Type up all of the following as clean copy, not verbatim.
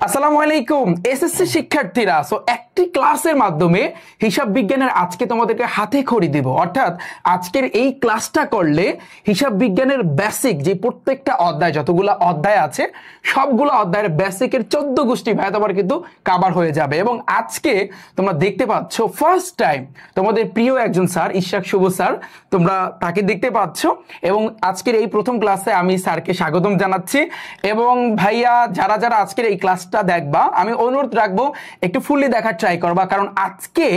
আসসালামু আলাইকুম এসএসসি শিক্ষার্থীরা। সো একটি ক্লাসের মাধ্যমে হিসাব বিজ্ঞানের আজকে তোমাদেরকে হাতে খড়ি দিব, অর্থাৎ আজকের এই ক্লাসটা করলে হিসাব বিজ্ঞানের বেসিক যে প্রত্যেকটা অধ্যায়, যতগুলো অধ্যায় আছে সবগুলো অধ্যায়ের বেসিকের 14 গোষ্ঠী ভাই তোমার কিন্তু কভার হয়ে যাবে। এবং আজকে তোমরা দেখতে পাচ্ছ ফার্স্ট টাইম তোমাদের প্রিয় একজন স্যার ইশরাক শুভ স্যার, তোমরা তাকে দেখতে পাচ্ছ। এবং আজকের এই প্রথম ক্লাসে আমি স্যারকে স্বাগতম জানাচ্ছি। এবং ভাইয়া যারা যারা আজকের এই ক্লাসটা দেখবা, আমি অনুরোধ রাখবো একটু ফুললি দেখার ট্রাই করবা, কারণ আজকে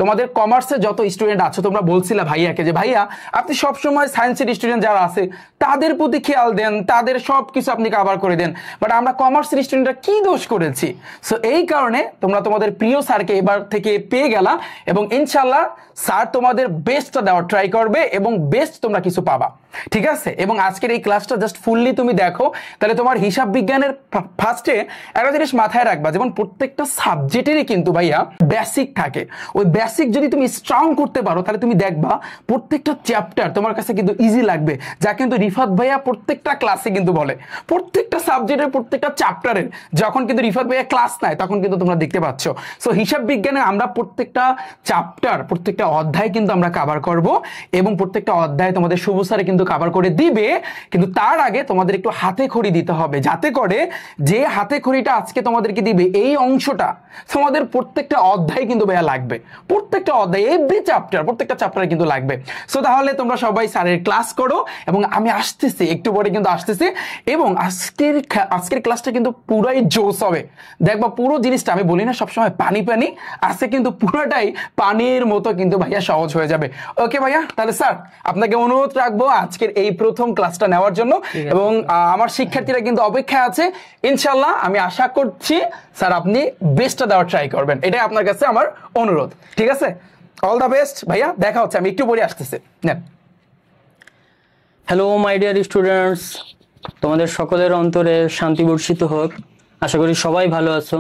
তোমাদের কমার্সের যত স্টুডেন্ট আছো তোমরা বলছিলে ভাইয়াকে যে ভাইয়া আপনি সবসময় সায়েন্সের স্টুডেন্ট যারা আছে তাদের প্রতি খেয়াল দেন, তাদের সব কিছু আপনি কভার করে দেন, বাট আমরা কমার্সের স্টুডেন্টরা কি দোষ করেছি? সো এই কারণে তোমরা তোমাদের প্রিয় স্যারকে এবার থেকে পেয়ে গেলা এবং ইনশাল্লাহ স্যার তোমাদের বেস্টটা দেওয়ার ট্রাই করবে এবং বেস্ট তোমরা কিছু পাবা, ঠিক আছে? এবং আজকের এই ক্লাসটা জাস্ট ফুললি তুমি দেখো, তাহলে তোমার হিসাব বিজ্ঞানের ফার্স্টে একটা জিনিস মাথায় রাখবা, যেমন প্রত্যেকটা সাবজেক্টেরই কিন্তু ভাইয়া বেসিক থাকে। ওই বেসিক যদি তুমি স্ট্রং করতে পারো তাহলে তুমি দেখবা প্রত্যেকটা চ্যাপ্টার তোমার কাছে কিন্তু ইজি লাগবে, যা কিন্তু রিফাত ভাইয়া প্রত্যেকটা ক্লাসে কিন্তু বলে। প্রত্যেকটা সাবজেক্টের প্রত্যেকটা চ্যাপ্টারের যখন কিন্তু রিফাত ভাইয়া ক্লাস নেয় তখন কিন্তু তোমরা দেখতে পাচ্ছ। সো হিসাব বিজ্ঞানে আমরা প্রত্যেকটা চ্যাপ্টার, প্রত্যেকটা অধ্যায় কিন্তু আমরা কভার করব এবং প্রত্যেকটা অধ্যায় তোমাদের শুভ স্যারে কিন্তু কভার করে দিবে। কিন্তু তার আগে তোমাদের একটু হাতে খড়ি দিতে হবে, যাতে করে যে হাতে খড়িটা আজকে তোমাদেরকে দিবে এই অংশটা তোমাদের প্রত্যেকটা অধ্যায় কিন্তু ভাইয়া লাগবে, প্রত্যেকটা অধ্যায় এভরি চ্যাপ্টার, প্রত্যেকটা চ্যাপ্টারে কিন্তু লাগবে। সো তাহলে তোমরা সবাই স্যারের ক্লাস করো এবং আমি আসতেছি একটু পরে কিন্তু আসতেছি। এবং আজকের ক্লাসটা কিন্তু পুরাই জোস হবে, দেখবা পুরো জিনিসটা আমি বলি না সবসময় পানি পানি, আজকে কিন্তু পুরোটাই পানির মতো কিন্তু ভাইয়া সহজ হয়ে যাবে। ওকে ভাইয়া, তাহলে স্যার আপনাকে অনুরোধ রাখবো আজকের এই প্রথম ক্লাসটা নেওয়ার জন্য। এবং আমার শিক্ষার্থীরা কিন্তু অপেক্ষায় আছে, ইনশাল্লাহ আমি আশা করছি স্যার আপনি বেস্টটা দেওয়ার ট্রাই করবেন, এটাই আপনার কাছে আমার অনুরোধ, ঠিক আছে? অল দ্য বেস্ট ভাইয়া, দেখা হচ্ছে, আমি একটু পরে আসতেছি। হ্যালো মাই ডিয়ার স্টুডেন্টস, তোমাদের সকলের অন্তরে শান্তি বর্ষিত হোক। আশা করি সবাই ভালো আছো।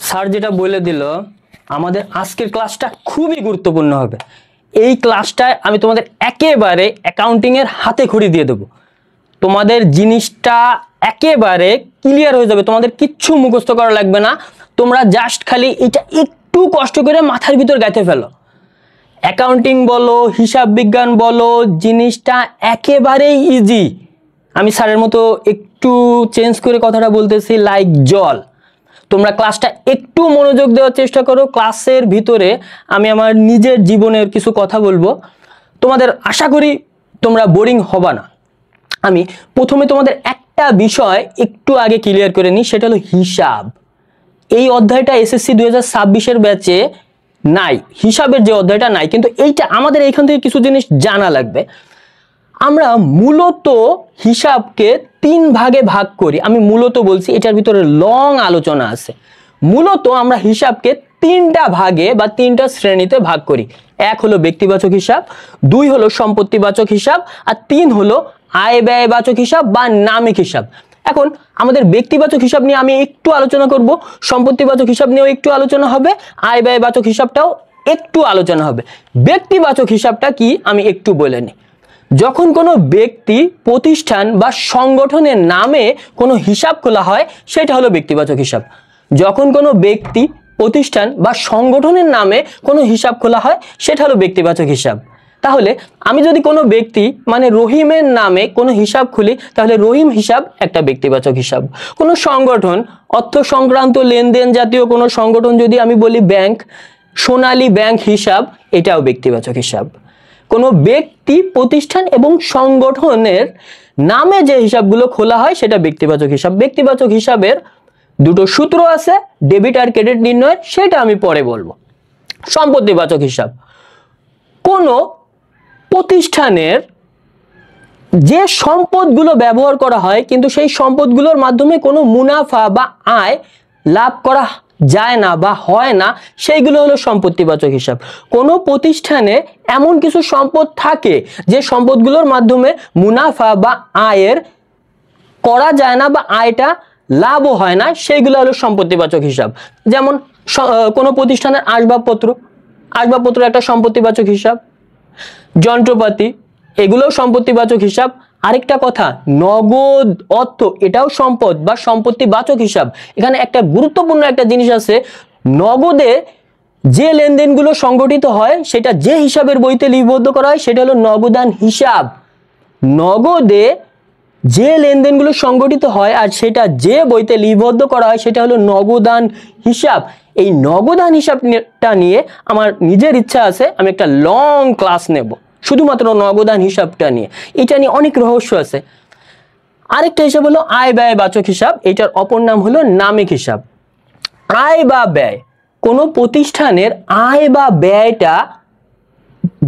স্যার যেটা বলে দিল, আমাদের আজকের ক্লাসটা খুবই গুরুত্বপূর্ণ হবে। এই ক্লাসটায় আমি তোমাদের একেবারে অ্যাকাউন্টিংয়ের হাতে খড়ি দিয়ে দেবো। তোমাদের জিনিসটা একেবারে ক্লিয়ার হয়ে যাবে, তোমাদের কিচ্ছু মুখস্থ করা লাগবে না। তোমরা জাস্ট খালি এটা একটু কষ্ট করে মাথার ভিতর গাইতে ফেলো। অ্যাকাউন্টিং বলো, হিসাব বিজ্ঞান বলো, জিনিসটা একেবারেই ইজি। আমি স্যারের মতো একটু চেঞ্জ করে কথাটা বলতেছি, লাইক জল। তোমরা ক্লাসটা একটু মনোযোগ দেওয়ার চেষ্টা করো। ক্লাসের ভিতরে আমি আমার নিজের জীবনের কিছু কথা বলবো, তোমাদের আশা করি তোমরা বোরিং হবা না। আমি প্রথমে তোমাদের একটা বিষয় একটু আগে ক্লিয়ার করে নিই, সেটা হলো হিসাব। এই অধ্যায়টা এসএসসি 2026-এর ব্যাচে নাই, হিসাবের যে অধ্যায়টা নাই, কিন্তু এইটা আমাদের এইখান থেকে কিছু জিনিস জানা লাগবে। আমরা মূলত হিসাবকে 3 ভাগে ভাগ করি। আমি মূলত বলছি, এটার ভিতরে লং আলোচনা আছে। মূলত আমরা হিসাবকে 3টা ভাগে বা 3টা শ্রেণীতে ভাগ করি। 1 হলো ব্যক্তিবাচক হিসাব, 2 হলো সম্পত্তিবাচক হিসাব, আর 3 হলো আয় ব্যয়বাচক হিসাব বা নামিক হিসাব। এখন আমাদের ব্যক্তিবাচক হিসাব নিয়ে আমি একটু আলোচনা করব, সম্পত্তিবাচক হিসাব নিয়েও একটু আলোচনা হবে, আয় ব্যয়বাচক হিসাবটাও একটু আলোচনা হবে। ব্যক্তিবাচক হিসাবটা কি আমি একটু বলে নিই। যখন কোনো ব্যক্তি, প্রতিষ্ঠান বা সংগঠনের নামে কোনো হিসাব খোলা হয় সেটা হলো ব্যক্তিবাচক হিসাব। যখন কোনো ব্যক্তি, প্রতিষ্ঠান বা সংগঠনের নামে কোনো হিসাব খোলা হয় সেটা হলো ব্যক্তিবাচক হিসাব। তাহলে আমি যদি কোনো ব্যক্তি মানে রহিমের নামে কোনো হিসাব খুলি তাহলে রহিম হিসাব একটা ব্যক্তিবাচক হিসাব। কোনো সংগঠন, অর্থ সংক্রান্ত লেনদেন জাতীয় কোনো সংগঠন যদি আমি বলি ব্যাংক, সোনালী ব্যাংক হিসাব, এটাও ব্যক্তিবাচক হিসাব। কোনো ব্যক্তি, প্রতিষ্ঠান এবং সংগঠনের নামে যে হিসাবগুলো খোলা হয় সেটা ব্যক্তিবাচক হিসাব। ব্যক্তিবাচক হিসাবের 2টো সূত্র আছে, ডেবিট আর ক্রেডিট নির্ণয়ের, সেটা আমি পরে বলবো। সম্পত্তিবাচক হিসাব, কোনো প্রতিষ্ঠানের যে সম্পদগুলো ব্যবহার করা হয় কিন্তু সেই সম্পদগুলোর মাধ্যমে কোনো মুনাফা বা আয় লাভ করা যায় না বা হয় না, সেইগুলো হলো সম্পত্তিবাচক হিসাব। কোনো প্রতিষ্ঠানে এমন কিছু সম্পদ থাকে যে সম্পদগুলোর মাধ্যমে মুনাফা বা আয়ের করা যায় না বা আয়টা লাভও হয় না, সেইগুলো হলো সম্পত্তিবাচক হিসাব। যেমন কোনো প্রতিষ্ঠানের আসবাবপত্র একটা সম্পত্তিবাচক হিসাব। যন্ত্রপাতি, এগুলোও সম্পত্তিবাচক হিসাব। আরেকটা কথা, নগদ অর্থ এটাও সম্পদ বা সম্পত্তিবাচক হিসাব। এখানে একটা গুরুত্বপূর্ণ একটা জিনিস আছে, নগদে যে লেনদেনগুলো সংগঠিত হয় সেটা যে হিসাবের বইতে লিপিবদ্ধ করা হয় সেটা হলো নগদান হিসাব। নগদে যে লেনদেনগুলো সংগঠিত হয় আর সেটা যে বইতে লিপিবদ্ধ করা হয় সেটা হলো নগদান হিসাব। এই নগদান হিসাবটা নিয়ে আমার নিজের ইচ্ছা আছে, আমি একটা লং ক্লাস নেব শুধুমাত্র নগদান হিসাবটা নিয়ে। এটা নিয়ে অনেক রহস্য আছে। আরেকটা হিসাব হলো আয় ব্যয় বাচক হিসাব, এটার অপর নাম হলো নামিক হিসাব। আয় বা ব্যয়, কোনো প্রতিষ্ঠানের আয় বা ব্যয়টা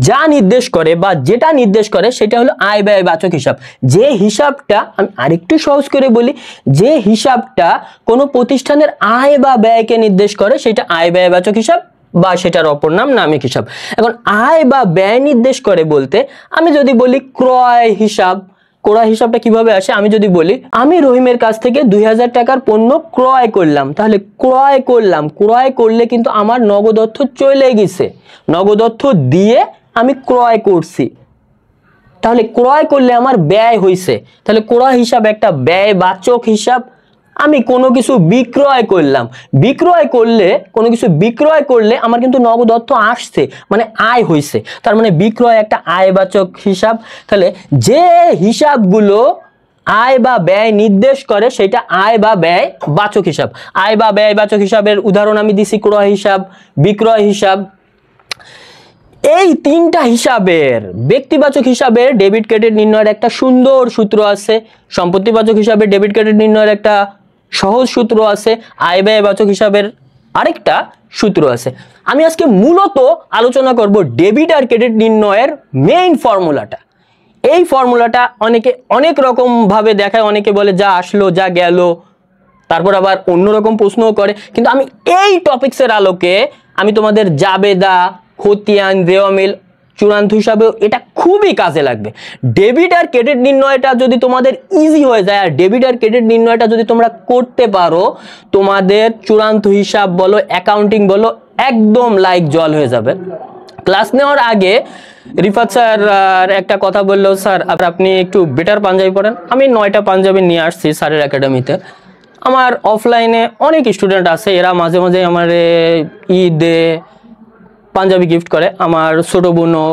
যা নির্দেশ করে বা যেটা নির্দেশ করে সেটা হলো আয় ব্যয় বাচক হিসাব। যে হিসাবটা, আমি আরেকটু সহজ করে বলি, যে হিসাবটা কোনো প্রতিষ্ঠানের আয় বা ব্যয়কে নির্দেশ করে সেটা আয় ব্যয় বাচক হিসাব বা সেটার অপর নাম নামিক হিসাব। এখন আয় বা ব্যয় নির্দেশ করে বলতে আমি যদি বলি ক্রয় হিসাব, ক্রয় হিসাবটা কিভাবে আসে, আমি যদি বলি আমি রহিমের কাছ থেকে 2000 টাকার পণ্য ক্রয় করলাম, তাহলে ক্রয় করলাম, ক্রয় করলে কিন্তু আমার নগদ অর্থ চলে গেছে, নগদ অর্থ দিয়ে আমি ক্রয় করছি, তাহলে ক্রয় করলে আমার ব্যয় হয়েছে, তাহলে ক্রয় হিসাব একটা ব্যয়বাচক হিসাব। আমি কোনো কিছু বিক্রয় করলাম, বিক্রয় করলে কোনো কিছু বিক্রয় করলে আমার কিন্তু নগদ অর্থ আসছে, মানে আয় হয়েছে, তার মানে বিক্রয় একটা আয়বাচক হিসাব। তাহলে যে হিসাবগুলো আয় বা ব্যয় নির্দেশ করে সেটা আয় বা ব্যয় বাচক হিসাব। আয় বা ব্যয় বাচক হিসাবের উদাহরণ আমি দিছি ক্রয় হিসাব, বিক্রয় হিসাব। এই তিনটা হিসাবের ব্যক্তিবাচক হিসাবের ডেবিট ক্রেডিট নির্ণয়ের একটা সুন্দর সূত্র আছে, সম্পত্তিবাচক হিসাবে ডেবিট ক্রেডিট নির্ণয়ের একটা সহজ সূত্র আছে, আয় ব্যয় বাচক হিসাবের আরেকটা সূত্র আছে। আমি আজকে মূলত আলোচনা করব ডেবিট আর ক্রেডিট নির্ণয়ের মেইন ফর্মুলাটা। এই ফর্মুলাটা অনেকে অনেক রকম ভাবে দেখায়, অনেকে বলে যা আসলো যা গেল, তারপর আবার অন্যরকম প্রশ্নও করে, কিন্তু আমি এই টপিক্সের আলোকে আমি তোমাদের জাবেদা, খতিয়ান, রেওয়ামিল, চূড়ান্ত হিসাবেও এটা খুবই কাজে লাগবে। ডেবিট আর ক্রেডিট নির্ণয়টা যদি তোমাদের ইজি হয়ে যায় আর ডেবিট আর ক্রেডিট নির্ণয়টা যদি তোমরা করতে পারো, তোমাদের চূড়ান্ত হিসাব বলো, অ্যাকাউন্টিং বলো, একদম লাইক জল হয়ে যাবে। ক্লাস নেওয়ার আগে রিফাত স্যার একটা কথা বললো, স্যার আপনি একটু বেটার পাঞ্জাবি পড়েন। আমি 9টা পাঞ্জাবি নিয়ে আসছি স্যারের একাডেমিতে। আমার অফলাইনে অনেক স্টুডেন্ট আছে, এরা মাঝে মাঝে আমার ঈদে পাঞ্জাবি গিফট করে। আমার ছোট বোনও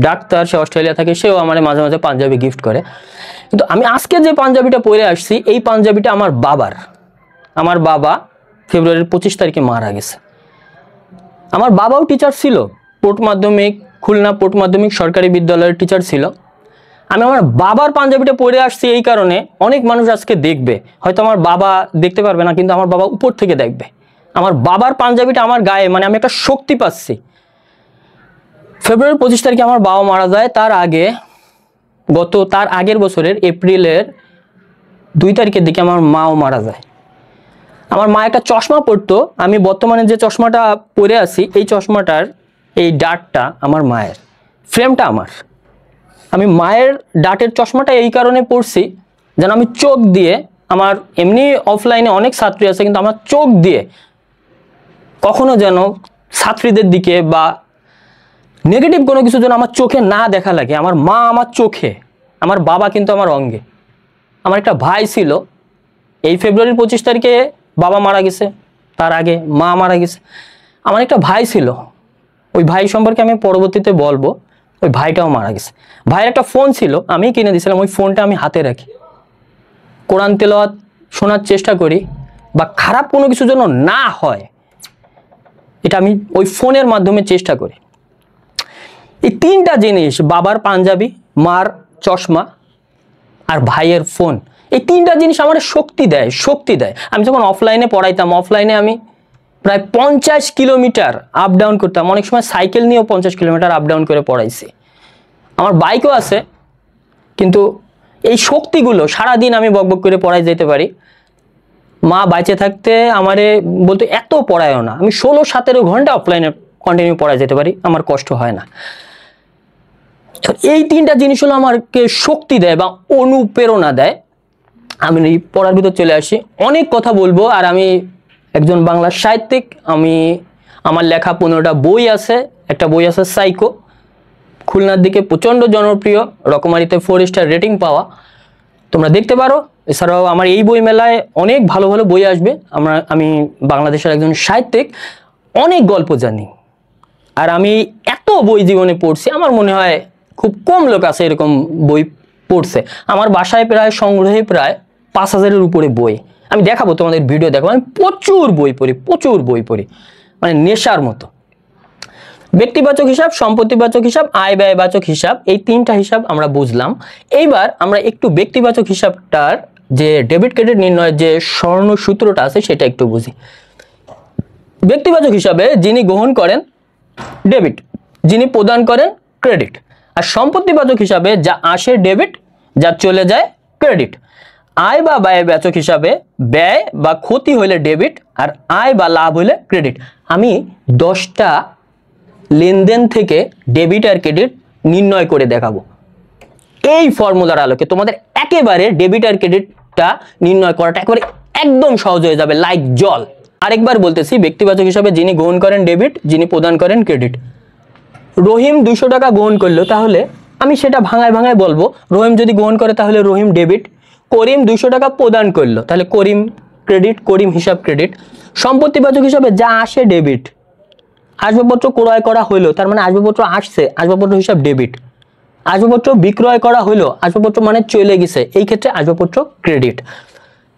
ডাক্তার, সে অস্ট্রেলিয়া থাকে, সেও আমার মাঝে মাঝে পাঞ্জাবি গিফট করে। কিন্তু আমি আজকে যে পাঞ্জাবিটা পরে আসছি এই পাঞ্জাবিটা আমার বাবার। আমার বাবা ফেব্রুয়ারির 25 তারিখে মারা গেছে। আমার বাবাও টিচার ছিল, পোর্ট মাধ্যমিক, খুলনা পোর্ট মাধ্যমিক সরকারি বিদ্যালয়ের টিচার ছিল। আমি আমার বাবার পাঞ্জাবিটা পরে আসছি এই কারণে, অনেক মানুষ আজকে দেখবে, হয়তো আমার বাবা দেখতে পারবে না কিন্তু আমার বাবা উপর থেকে দেখবে। আমার বাবার পাঞ্জাবিটা আমার গায়ে, মানে আমি একটা শক্তি পাচ্ছি। ফেব্রুয়ারি 25 তারিখে আমার বাবা মারা যায়। তার আগের বছরের এপ্রিলের 2 তারিখের দিকে আমার মাও মারা যায়। আমার মা একটা চশমা পরতো, আমি বর্তমানে যে চশমাটা পরে আছি এই চশমাটার এই ডাটটা আমার মায়ের, ফ্রেমটা আমার। আমি মায়ের ডাটের চশমাটা এই কারণে পরছি যেন আমি চোখ দিয়ে, আমার এমনি অফলাইনে অনেক ছাত্রী আছে কিন্তু আমার চোখ দিয়ে কখনো যেন ছাত্রীদের দিকে বা নেগেটিভ কোনো কিছু যেন আমার চোখে না দেখা লাগে। আমার মা আমার চোখে, আমার বাবা কিন্তু আমার অঙ্গে। আমার একটা ভাই ছিল, এই ফেব্রুয়ারির 25 তারিখে বাবা মারা গেছে, তার আগে মা মারা গেছে। আমার একটা ভাই ছিল, ওই ভাই সম্পর্কে আমি পরবর্তীতে বলবো। ওই ভাইটাও মারা গেছে। ভাইয়ের একটা ফোন ছিল, আমি কিনে দিয়েছিলাম, ওই ফোনটা আমি হাতে রাখি, কোরআন তেলাওয়াত শোনার চেষ্টা করি বা খারাপ কোনো কিছু যেন না হয়, এটা আমি ওই ফোনের মাধ্যমে চেষ্টা করি। এই তিনটা জিনিস, বাবার পাঞ্জাবি, মার চশমা আর ভাইয়ের ফোন, এই তিনটা জিনিস আমার শক্তি দেয়। আমি যখন অফলাইনে পড়াইতাম, অফলাইনে আমি প্রায় 50 কিলোমিটার আপ ডাউন করতাম, অনেক সময় সাইকেল নিয়েও 50 কিলোমিটার আপ ডাউন করে পড়াইছি। আমার বাইকও আছে, কিন্তু এই শক্তিগুলো সারাদিন আমি বকবক করে পড়াই যেতে পারি। মা বাইচে থাকতে আমারে বলতো এত পড়ায়ও না, আমি 16-17 ঘন্টা অফলাইনে কন্টিনিউ পড়াই যেতে পারি, আমার কষ্ট হয় না। এই তিনটা জিনিস হলো আমাকে শক্তি দেয় বা অনুপ্রেরণা দেয়। আমি পড়ার ভিতর চলে আসি, অনেক কথা বলবো। আর আমি একজন বাংলা সাহিত্যিক, আমার লেখা 15টা বই আছে। একটা বই আছে সাইকো, খুলনার দিকে প্রচণ্ড জনপ্রিয়, রকমারিতে 4 স্টার রেটিং পাওয়া, তোমরা দেখতে পারো। এছাড়াও আমার এই বই মেলায় অনেক ভালো ভালো বই আসবে। আমি বাংলাদেশের একজন সাহিত্যিক, অনেক গল্প জানি, আর আমি এত বই জীবনে পড়ছি, আমার মনে হয় খুব কম লোক আছে এরকম বই পড়ছে। আমার বাসায় প্রায় সংগ্রহে প্রায় 5000-এর উপরে বই। আমি দেখাবো, তোমাদের ভিডিও দেখাবো। আমি প্রচুর বই পড়ি, মানে নেশার মতো। ব্যক্তিবাচক হিসাব, সম্পত্তিবাচক হিসাব, আয় ব্যয়বাচক হিসাব, এই 3টা হিসাব আমরা বুঝলাম। এইবার আমরা একটু ব্যক্তিবাচক হিসাবটার যে ডেবিট ক্রেডিট নির্ণয়ের যে স্বর্ণ সূত্রটা আছে সেটা একটু বুঝি। ব্যক্তিবাচক হিসাবে যিনি গ্রহণ করেন ডেবিট, যিনি প্রদান করেন ক্রেডিট। আর সম্পত্তিবাচক হিসাবে যা আসে ডেবিট, যা চলে যায় ক্রেডিট। আয় বা ব্যয়বাচক হিসাবে ব্যয় বা ক্ষতি হলে ডেবিট, আর আয় বা লাভ হলে ক্রেডিট। আমি 10টা লেনদেন থেকে ডেবিট আর ক্রেডিট নির্ণয় করে দেখাবো এই ফর্মুলার আলোকে। তোমাদের একেবারে ডেবিট আর ক্রেডিটটা নির্ণয় করাটা একেবারে একদম সহজ হয়ে যাবে, লাইক জল। আরেকবার বলতেছি, ব্যক্তিবাচক হিসাবে যিনি গ্রহণ করেন ডেবিট, যিনি প্রদান করেন ক্রেডিট। রহিম 200 টাকা গ্রহণ করলো, তাহলে আমি সেটা ভাঙায় ভাঙায় বলবো। রহিম যদি গ্রহণ করে তাহলে রহিম ডেবিট। করিম 200 টাকা প্রদান করলো, তাহলে করিম ক্রেডিট, করিম হিসাব ক্রেডিট। সম্পত্তিবাচক হিসাবে যা আসে ডেবিট, আসবাবপত্র ক্রয় করা হলো, তার মানে আসবাবপত্র আসছে, আসবাবপত্র হিসাব ডেবিট। আসবাবপত্র বিক্রয় করা হলো, আসবাবপত্র মানে চলে গেছে, এই ক্ষেত্রে আসবাবপত্র ক্রেডিট।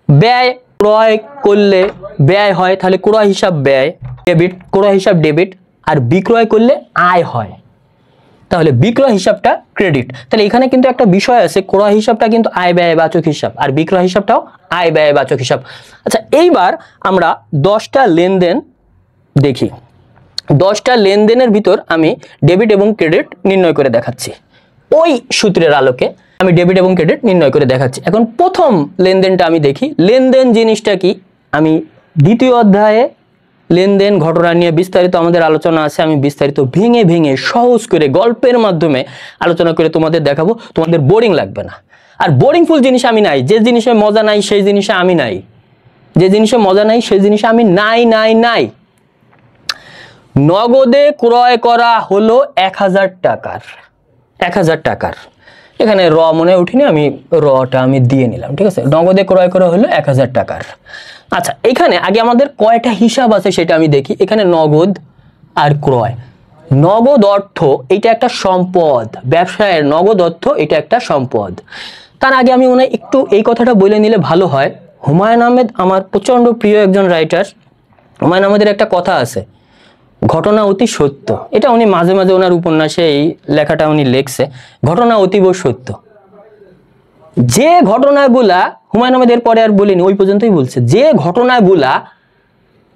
ব্যয়, ক্রয় করলে ব্যয় হয়, তাহলে ক্রয় হিসাব ব্যয় ডেবিট, ক্রয় হিসাব ডেবিট। আর বিক্রয় করলে আয় হয়, তাহলে বিক্রয় হিসাবটা ক্রেডিট। তাহলে এখানে কিন্তু একটা বিষয় আছে, ক্রয় হিসাবটা কিন্তু আয় ব্যয়বাচক হিসাব, আর বিক্রয় হিসাবটাও আয় ব্যয়বাচক হিসাব। আচ্ছা, এইবার আমরা 10টা লেনদেন দেখি। 10টা লেনদেনের ভিতর আমি ডেবিট এবং ক্রেডিট নির্ণয় করে দেখাচ্ছি। ওই সূত্রের আলোকে আমি ডেবিট এবং ক্রেডিট নির্ণয় করে দেখাচ্ছি। এখন প্রথম লেনদেনটা আমি দেখি। লেনদেন জিনিসটা কি, আমি 2য় অধ্যায়ে লেনদেন ঘটনা নিয়ে বিস্তারিত আমাদের আলোচনা আছে। আমি বিস্তারিত ভেঙে ভেঙে সহজ করে গল্পের মাধ্যমে আলোচনা করে তোমাদের দেখাবো, তোমাদের বোরিং লাগবে না। আর বোরিংফুল জিনিস আমি নাই, যে জিনিসে মজা নাই সেই জিনিসে আমি নাই, যে জিনিসে মজা নাই সেই জিনিসে আমি নাই। নগদে ক্রয় করা হলো 1000 টাকার, 1000 টাকার। এখানে র মনে উঠিনি, আমি রটা আমি দিয়ে নিলাম, ঠিক আছে। নগদে ক্রয় করা হলো 1000 টাকার। আচ্ছা, এখানে আগে আমাদের কয়টা হিসাব আছে সেটা আমি দেখি। এখানে নগদ আর ক্রয়। নগদ অর্থ এটা একটা সম্পদ, ব্যবসায়ের নগদ অর্থ এটা একটা সম্পদ। তার আগে আমি মনে হয় একটু এই কথাটা বলে নিলে ভালো হয়। হুমায়ুন আহমেদ আমার প্রচন্ড প্রিয় একজন রাইটার। হুমায়ুন আহমেদের একটা কথা আছে, ঘটনা অতি সত্য। এটা উনি মাঝে মাঝে ওনার উপন্যাসে এই লেখাটা উনি লেখছে, ঘটনা অতীব সত্য। যে ঘটনাগুলা, হুমায়ুন আহমেদের পরে আর বলিনি, ওই পর্যন্তই বলছে, যে ঘটনাগুলা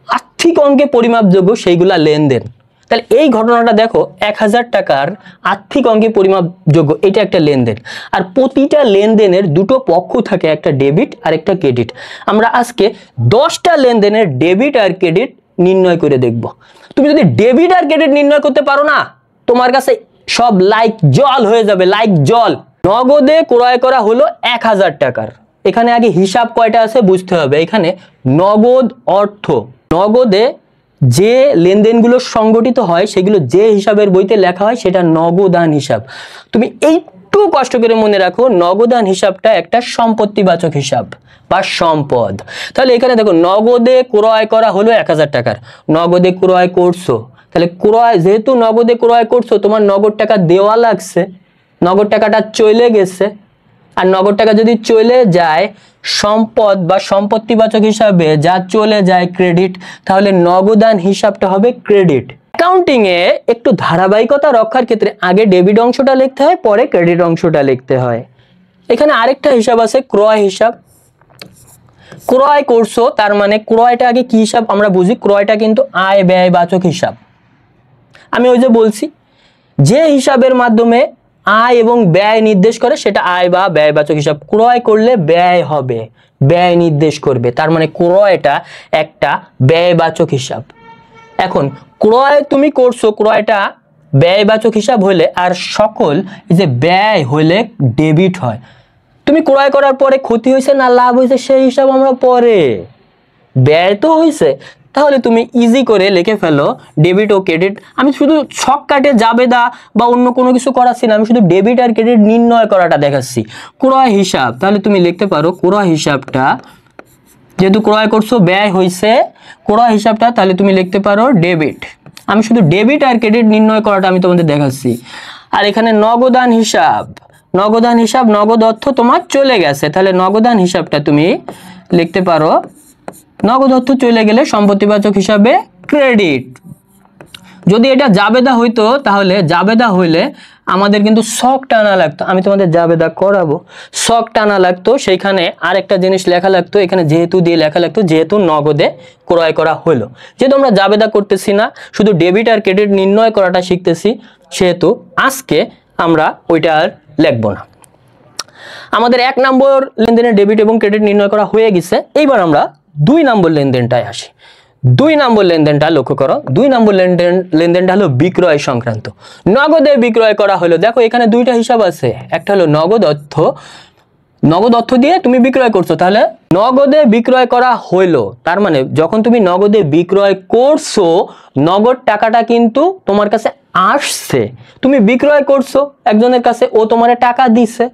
আর্থিক অঙ্কে পরিমাপযোগ্য সেইগুলা লেনদেন। তাহলে এই ঘটনাটা দেখো, 1000 টাকার আর্থিক অঙ্কে পরিমাপযোগ্য, এটা একটা লেনদেন। আর প্রতিটা লেনদেনের দুটো পক্ষ থাকে, একটা ডেবিট আর একটা ক্রেডিট। আমরা আজকে 10টা লেনদেনের ডেবিট আর ক্রেডিট নির্ণয় করে দেখব। তুমি যদি ডেবিট আর ক্রেডিট নির্ণয় করতে পারো না, তোমার কাছে সব লাইক জল হয়ে যাবে, লাইক জল। নগদে ক্রয় করা হলো 1000 টাকার। এখানে আগে হিসাব কয়টা আছে বুঝতে হবে। এখানে নগদ অর্থ, নগদে যে লেনদেনগুলো সংগঠিত হয় সেগুলো যে হিসাবের বইতে লেখা হয় সেটা নগদান হিসাব। তুমি একটু কষ্ট করে মনে রাখো, নগদান হিসাবটা একটা সম্পত্তিবাচক হিসাব বা সম্পদ। তাহলে এখানে দেখো, নগদে ক্রয় করা হলো 1000 টাকার। নগদে ক্রয় করছো, তাহলে ক্রয়, যেহেতু নগদে ক্রয় করছো, তোমার নগদ টাকা দেওয়া লাগছে, নগদ টাকাটা চলে গেছে। আর নগদ টাকা যদি চলে যায় সম্পদ বা সম্পত্তিবাচক হিসাবে, যা চলে যায় ক্রেডিট, তাহলে নগদান হিসাবটা হবে ক্রেডিট। অ্যাকাউন্টিং এ একটু ধারাবাহিকতা রক্ষার ক্ষেত্রে আগে ডেবিট অংশটা লিখতে হয়, পরে ক্রেডিট অংশটা লিখতে হয়। এখানে আরেকটা হিসাব আছে, ক্রয় হিসাব। ক্রয় করছো, তার মানে ক্রয়টা আগে কি হিসাব আমরা বুঝি, ক্রয়টা কিন্তু আয় ব্যয়বাচক হিসাব। আমি ওই যে বলছি, যে হিসাবের মাধ্যমে আয় এবং ব্যয় নির্দেশ করে সেটা আয় বা ব্যয়বাচক হিসাব। ক্রয় করলে ব্যয় হবে, ব্যয় নির্দেশ করবে, তার মানে ক্রয়টা একটা ব্যয়বাচক হিসাব। এখন ক্রয় তুমি করছো, ক্রয়টা ব্যয়বাচক হিসাব হলে, আর সকল এই যে ব্যয় হলে ডেবিট হয়। তুমি ক্রয় করার পরে ক্ষতি হয়েছে না লাভ হয়েছে সেই হিসাব আমরা পরে, ব্যয় তো হয়েছে, তাহলে তুমি ইজি করে লিখে ফেলো ডেবিট ও ক্রেডিট। আমি শুধু শর্টকাটে জাবেদা বা অন্য কোনো কিছু করাচ্ছি না, আমি শুধু ডেবিট আর ক্রেডিট নির্ণয় করাটা দেখাচ্ছি। ক্রয় হিসাব, তাহলে তুমি লিখতে পারো ক্রয় হিসাবটা, যেহেতু ক্রয় করছো ব্যয় হয়েছে, ক্রয় হিসাবটা তাহলে তুমি লিখতে পারো ডেবিট। আমি শুধু ডেবিট আর ক্রেডিট নির্ণয় করাটা আমি তোমাদের দেখাচ্ছি। আর এখানে নগদান হিসাব, নগদান হিসাব, নগদ অর্থ তোমার চলে গেছে, তাহলে নগদান হিসাবটা তুমি লিখতে পারো নগদ অর্থ চলে গেলে সম্পত্তিবাচক হিসাবে ক্রেডিট। যদি এটা জাবেদা হইতো তাহলে জাবেদা হইলে আমাদের কিন্তু শক টানা লাগতো, আমি তোমাদের জাবেদা করাবো, শক টানা লাগতো, সেইখানে আরেকটা জিনিস লেখা লাগতো, এখানে যেহেতু দিয়ে লেখা লাগতো যেহেতু নগদে ক্রয় করা হলো। যেহেতু আমরা জাবেদা করতেছি না, শুধু ডেবিট আর ক্রেডিট নির্ণয় করাটা শিখতেছি, সেহেতু আজকে আমরা ওইটা আর লিখবো না। আমাদের 1 নম্বর লেনদেনে ডেবিট এবং ক্রেডিট নির্ণয় করা হয়ে গেছে। এইবার আমরা 2 নম্বর লেনদেনটায় আসি। 2 নম্বর লেনদেনটা লক্ষ্য করো, 2 নম্বর লেনদেনটা হলো বিক্রয় সংক্রান্ত। নগদে বিক্রয় করা হলো। দেখো এখানে দুইটা হিসাব আছে, একটা হলো নগদ অর্থ, নগদ অর্থ দিয়ে তুমি বিক্রয় করছো, তাহলে নগদে বিক্রয় করা হইলো, তার মানে যখন তুমি নগদে বিক্রয় করছো নগদ টাকাটা কিন্তু তোমার কাছে আসছে, তুমি বিক্রয় করছো একজনের কাছে, ও তোমারে টাকা দিছে,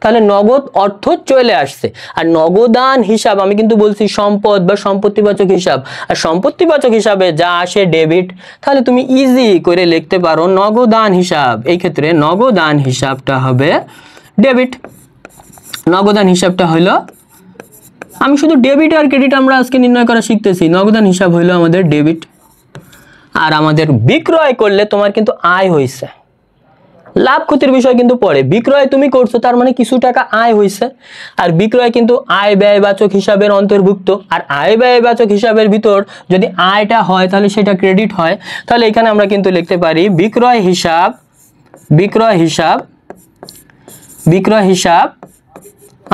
তাহলে নগদ অর্থ চলে আসছে। আর নগদান হিসাব আমি কিন্তু বলছি সম্পদ বা সম্পত্তিবাচক হিসাব, আর সম্পত্তিবাচক হিসাবে যা আসে ডেবিট, তাহলে তুমি ইজি করে লিখতে পারো নগদান হিসাব। এই ক্ষেত্রে নগদান হিসাবটা হবে ডেবিট। নগদান হিসাবটা হলো, আমি শুধু ডেবিট আর ক্রেডিট আমরা আজকে নির্ণয় করা শিখতেছি, নগদান হিসাব হলো আমাদের ডেবিট। আর আমাদের বিক্রয় করলে তোমার কিন্তু আয় হয়েছে, লাভ ক্ষতির বিষয় কিন্তু পরে, বিক্রয় তুমি করছো তার মানে কিছু টাকা আয় হয়েছে, আর বিক্রয় কিন্তু আয় ব্যয়বাচক হিসাবের অন্তর্ভুক্ত, আর আয় ব্যয়বাচক হিসাবের ভিতর যদি আয়টা হয় তাহলে সেটা ক্রেডিট হয়। তাহলে এখানে আমরা কিন্তু লিখতে পারি বিক্রয় হিসাব, বিক্রয় হিসাব, বিক্রয় হিসাব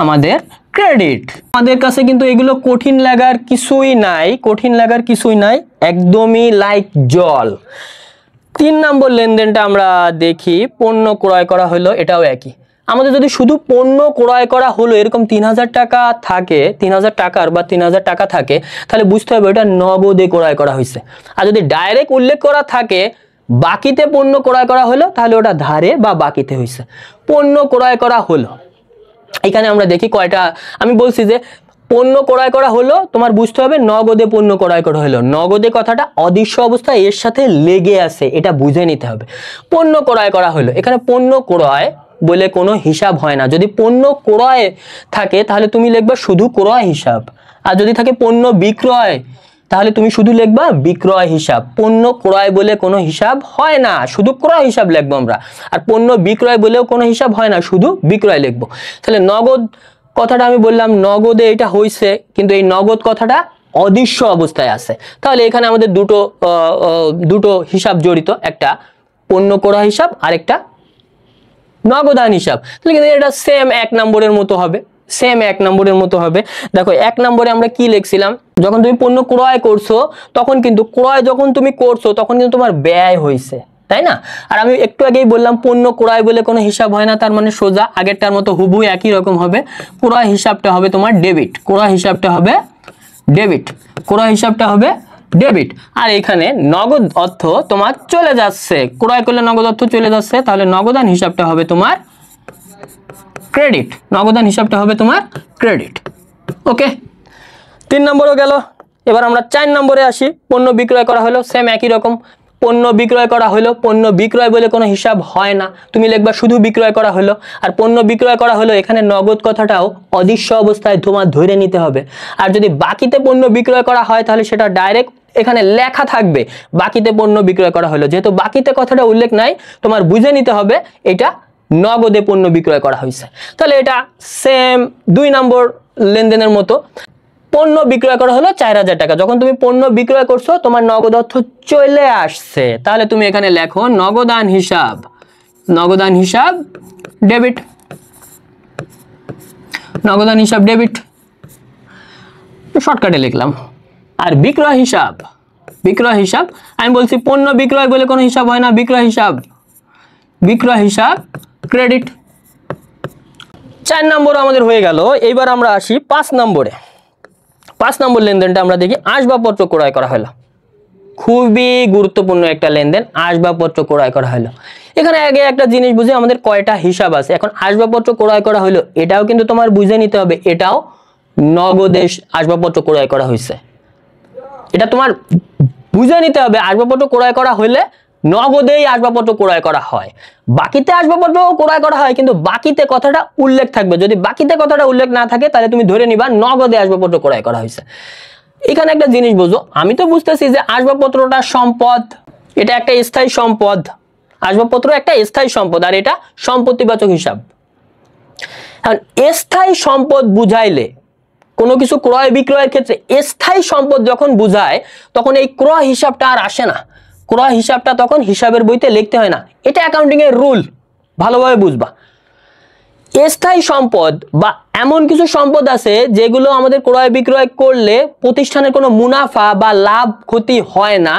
আমাদের ক্রেডিট। আমাদের কাছে কিন্তু এগুলো কঠিন লাগার কিছুই নাই, কঠিন লাগার কিছুই নাই, একদমই লাইক জল। 3 নম্বর লেনদেনটা আমরা দেখি, পণ্য ক্রয় করা হলো, এটাও একই। আমাদের যদি শুধু পণ্য ক্রয় করা হলো এরকম 3000 টাকা থাকে, 3000 টাকার বা 3000 টাকা থাকে, তাহলে বুঝতে হবে এটা নগদে ক্রয় করা হয়েছে। আর যদি ডাইরেক্ট উল্লেখ করা থাকে বাকিতে পণ্য ক্রয় করা হলো, তাহলে ওটা ধারে বা বাকিতে হয়েছে। পণ্য ক্রয় করা হলো, এখানে আমরা দেখি কয়টা, আমি বলছি যে পণ্য ক্রয় করা হলো, তোমার বুঝতে হবে নগদে পণ্য ক্রয় করা হলো, নগদে কথাটা অদৃশ্য অবস্থায় এর সাথে লেগে আছে, এটা বুঝে নিতে হবে। পণ্য ক্রয় করা হলো, এখানে পণ্য ক্রয় বলে কোনো হিসাব হয় না, যদি পণ্য ক্রয় থাকে তাহলে তুমি লিখবা শুধু ক্রয় হিসাব, আর যদি থাকে পণ্য বিক্রয় তাহলে তুমি শুধু লিখবা বিক্রয় হিসাব। পণ্য ক্রয় বলে কোনো হিসাব হয় না, শুধু ক্রয় হিসাব লিখবো আমরা, আর পণ্য বিক্রয় বলেও কোনো হিসাব হয় না, শুধু বিক্রয় লিখবো। তাহলে নগদ কথাটা আমি বললাম নগদে এটা হইছে, কিন্তু এই নগদ কথাটা অদৃশ্য অবস্থায় আছে, তাহলে এখানে আমাদের দুটো হিসাব জড়িত, একটা পণ্য ক্রয় হিসাব আর একটা নগদান হিসাব। তাহলে কিন্তু এটা সেম 1 নম্বরের মতো হবে, সেম 1 নম্বরের মতো হবে। দেখো 1 নম্বরে আমরা কি লিখছিলাম, যখন তুমি পণ্য ক্রয় করছো তখন কিন্তু ক্রয় যখন তুমি করছো তখন কিন্তু তোমার ব্যয় হয়েছে, তাই না? আর আমি একটু আগেই বললাম পণ্য ক্রয় বলে কোনো হিসাব হয় না, তার মানে সোজা আগেরটার মতো হুবহু একই রকম হবে। ক্রয় হিসাবটা হবে তোমার ডেবিট, ক্রয় হিসাবটা হবে ডেবিট, ক্রয় হিসাবটা হবে ডেবিট। আর এখানে নগদ অর্থ তোমার চলে যাচ্ছে, ক্রয় করলে নগদ অর্থ চলে যাচ্ছে, তাহলে নগদান হিসাবটা হবে তোমার ক্রেডিট, নগদান হিসাবটা হবে তোমার ক্রেডিট। ওকে, 3 নম্বরও গেল। এবার আমরা 4 নম্বরে আসি। পণ্য বিক্রয় করা হলো, সেম একই রকম, পণ্য বিক্রয় করা হলো, পণ্য বিক্রয় বলে কোনো হিসাব হয় না, তুমি লিখবা শুধু বিক্রয় করা হলো। আর পণ্য বিক্রয় করা হলো, এখানে নগদ কথাটাও অদৃশ্য অবস্থায় তোমার ধরে নিতে হবে। আর যদি বাকিতে পণ্য বিক্রয় করা হয় তাহলে সেটা ডাইরেক্ট এখানে লেখা থাকবে বাকিতে পণ্য বিক্রয় করা হলো, যেহেতু বাকিতে কথাটা উল্লেখ নাই তোমার বুঝে নিতে হবে এটা নগদে পণ্য বিক্রয় করা হয়েছে। তাহলে এটা সেম 2 নম্বর লেনদেনের মতো। পণ্য বিক্রয় করা হলো 4000 টাকা, যখন তুমি পণ্য বিক্রয় করছো তোমার নগদ অর্থ চলে আসছে, তাহলে তুমি এখানে লেখো নগদান হিসাব, নগদান হিসাব ডেবিট, নগদান হিসাব ডেবিট, শর্টকাটে লিখলাম। আর বিক্রয় হিসাব, বিক্রয় হিসাব আমি বলছি পণ্য বিক্রয় বলে কোনো হিসাব হয় না, বিক্রয় হিসাব, বিক্রয় হিসাব ক্রেডিট। 4 নম্বর আমাদের হয়ে গেল। এইবার আমরা আসি 5 নম্বরে। 5 নম্বর লেনদেনটা আমরা দেখি, আসবাবপত্র ক্রয় করা হলো। খুবই গুরুত্বপূর্ণ একটা লেনদেন, আসবাবপত্র ক্রয় করা হলো। এখানে আগে একটা জিনিস বুঝে, আমাদের কয়টা হিসাব আছে। এখন আসবাবপত্র ক্রয় করা হলো, এটাও কিন্তু তোমার বুঝে নিতে হবে, এটাও নগদে আসবাবপত্র ক্রয় করা হয়েছে। এটা তোমার বুঝে নিতে হবে, আসবাবপত্র ক্রয় করা হলে নগদেই আসবাবপত্র ক্রয় করা হয়। বাকিতে আসবাবপত্র ক্রয় করা হয়, কিন্তু বাকিতে কথাটা উল্লেখ থাকবে। যদি বাকিতে কথাটা উল্লেখ না থাকে, তাহলে তুমি ধরে নিবা নগদে আসবাবপত্র ক্রয় করা হয়েছে। এখানে একটা জিনিস বুঝো, আমি তো বুঝতেছি যে আসবাবপত্রটা সম্পদ, এটা একটা স্থায়ী সম্পদ। আসবাবপত্র একটা স্থায়ী সম্পদ, আর এটা সম্পত্তিবাচক হিসাব। এখন স্থায়ী সম্পদ বুঝাইলে, কোনো কিছু ক্রয় বিক্রয়ের ক্ষেত্রে স্থায়ী সম্পদ যখন বুঝায়, তখন এই ক্রয় হিসাবটা আর আসে না। ক্রয় হিসাবটা তখন হিসাবের বইতে লিখতে হয় না। এটা অ্যাকাউন্টিং এর রুল, ভালোভাবে বুঝবা। স্থায়ী সম্পদ বা এমন কিছু সম্পদ আছে যেগুলো আমাদের ক্রয় বিক্রয় করলে প্রতিষ্ঠানের কোনো মুনাফা বা লাভ ক্ষতি হয় না,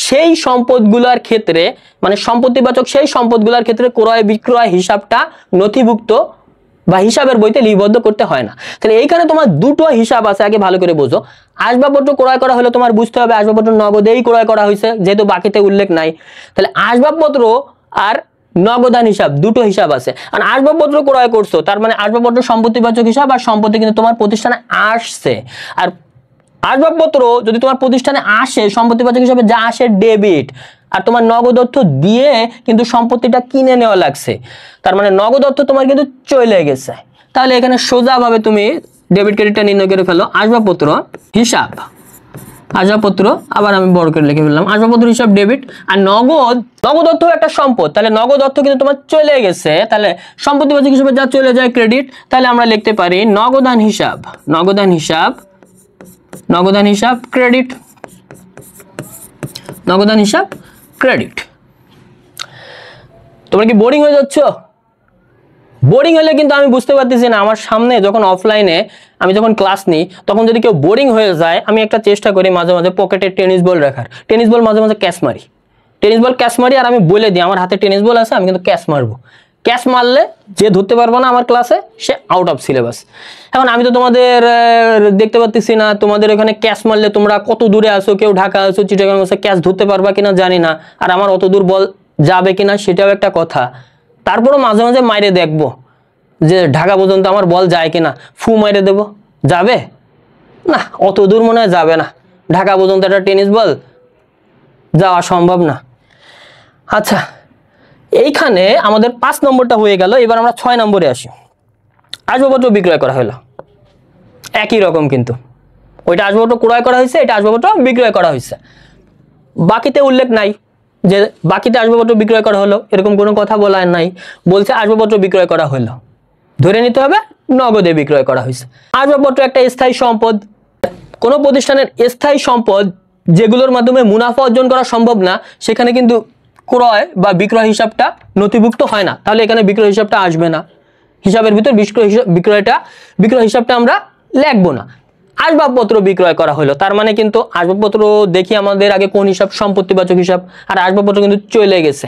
সেই সম্পদগুলোর ক্ষেত্রে, মানে সম্পত্তিবাচক সেই সম্পদগুলোর ক্ষেত্রে ক্রয় বিক্রয় হিসাবটা নথিভুক্ত বা হিসাবের বইতে লিপিবদ্ধ করতে হয় না। তাহলে এইখানে তোমার দুটো হিসাব আছে, আগে ভালো করে বোঝো। আসবাবপত্র ক্রয় করা হলে তোমার বুঝতে হবে আসবাবপত্র নগদেই ক্রয় করা হয়েছে, যেহেতু বাকিতে উল্লেখ নাই। তাহলে আসবাবপত্র আর নগদান হিসাব, দুটো হিসাব আছে। আর আসবাবপত্র ক্রয় করছো, তার মানে আসবাবপত্র সম্পত্তিবাচক হিসাব, আর সম্পত্তি কিন্তু তোমার প্রতিষ্ঠানে আসছে। আর আসবাবপত্র যদি তোমার প্রতিষ্ঠানে আসে, সম্পত্তিবাচক হিসাবে যা আসে ডেবিট, আর তোমার নগদ অর্থ দিয়ে কিন্তু সম্পত্তিটা কিনে নেওয়া লাগছে, তার মানে নগদ অর্থ তোমার কিন্তু চলে গেছে। তাহলে এখানে সোজাভাবে তুমি ডেবিট ক্রেডিটটা নির্ণয় করে ফেলো। আসবাবপত্র হিসাব, আসবাবপত্র, আবার আমি বড় করে লিখে ফেললাম, আসবাবপত্র হিসাব ডেবিট। আর নগদ, নগদ অর্থ একটা সম্পদ, তাহলে নগদ অর্থ কিন্তু তোমার চলে গেছে, তাহলে সম্পত্তিবাচক হিসাবে যা চলে যায় ক্রেডিট। তাহলে আমরা লিখতে পারি নগদান হিসাব, নগদান হিসাব, নগদান হিসাব ক্রেডিট, নগদান হিসাব ক্রেডিট। তোমরা কি বোরিং হয়ে যাচ্ছ? বোরিং হলে কিন্তু আমি বুঝতে পারতেছি না। আমার সামনে যখন অফলাইনে আমি যখন ক্লাস নিই, তখন যদি কেউ বোরিং হয়ে যায়, আমি একটা চেষ্টা করি মাঝে মাঝে পকেটে টেনিস বল রাখার। টেনিস বল মাঝে মাঝে ক্যাচ মারি, টেনিস বল ক্যাচ মারি, আর আমি বলে দিই আমার হাতে টেনিস বল আছে, আমি কিন্তু ক্যাচ মারবো। ক্যাচ মারলে যে ধরতে পারবো না আমার ক্লাসে, সে আউট অফ সিলেবাস। এখন আমি তো তোমাদের দেখতে পাচ্ছি না, তোমাদের ওখানে ক্যাচ মারলে তোমরা কত দূরে আসো, কেউ ঢাকা আসো, চিটাগাং আসো, ক্যাচ ধরতে পারবা কিনা জানি না, আর আমার অত দূর বল যাবে কিনা সেটাও একটা কথা। তারপরও মাঝে মাঝে মাইরে দেখবো যে ঢাকা পর্যন্ত আমার বল যায় কিনা, ফু মাইরে দেবো, যাবে না, অত দূর মনে হয় যাবে না, ঢাকা পর্যন্ত একটা টেনিস বল যাওয়া সম্ভব না। আচ্ছা, এইখানে আমাদের 5 নম্বরটা হয়ে গেল। এবার আমরা 6 নম্বরে আসি। আসবাবপত্র বিক্রয় করা হলো, একই রকম, কিন্তু ওইটা আসবাবপত্র ক্রয় করা হয়েছে, এটা আসবাবপত্র বিক্রয় করা হয়েছে। বাকিতে উল্লেখ নাই যে বাকিতে আসবাবপত্র বিক্রয় করা হলো, এরকম কোনো কথা বলা নাই। বলছে আসবাবপত্র বিক্রয় করা হলো, ধরে নিতে হবে নগদে বিক্রয় করা হয়েছে। আসবাবপত্র একটা স্থায়ী সম্পদ। কোনো প্রতিষ্ঠানের স্থায়ী সম্পদ যেগুলোর মাধ্যমে মুনাফা অর্জন করা সম্ভব না, সেখানে কিন্তু ক্রয় বা বিক্রয় হিসাবটা নথিভুক্ত হয় না। তাহলে এখানে বিক্রয় হিসাবটা আসবে না, হিসাবের ভিতর বিক্রয় হিসাবটা আমরা লিখবো না। আসবাবপত্র বিক্রয় করা হলো, তার মানে কিন্তু আসবাবপত্র দেখি আমাদের আগে কোন হিসাব, সম্পত্তিবাচক হিসাব, আর আসবাবপত্র কিন্তু চলে গেছে।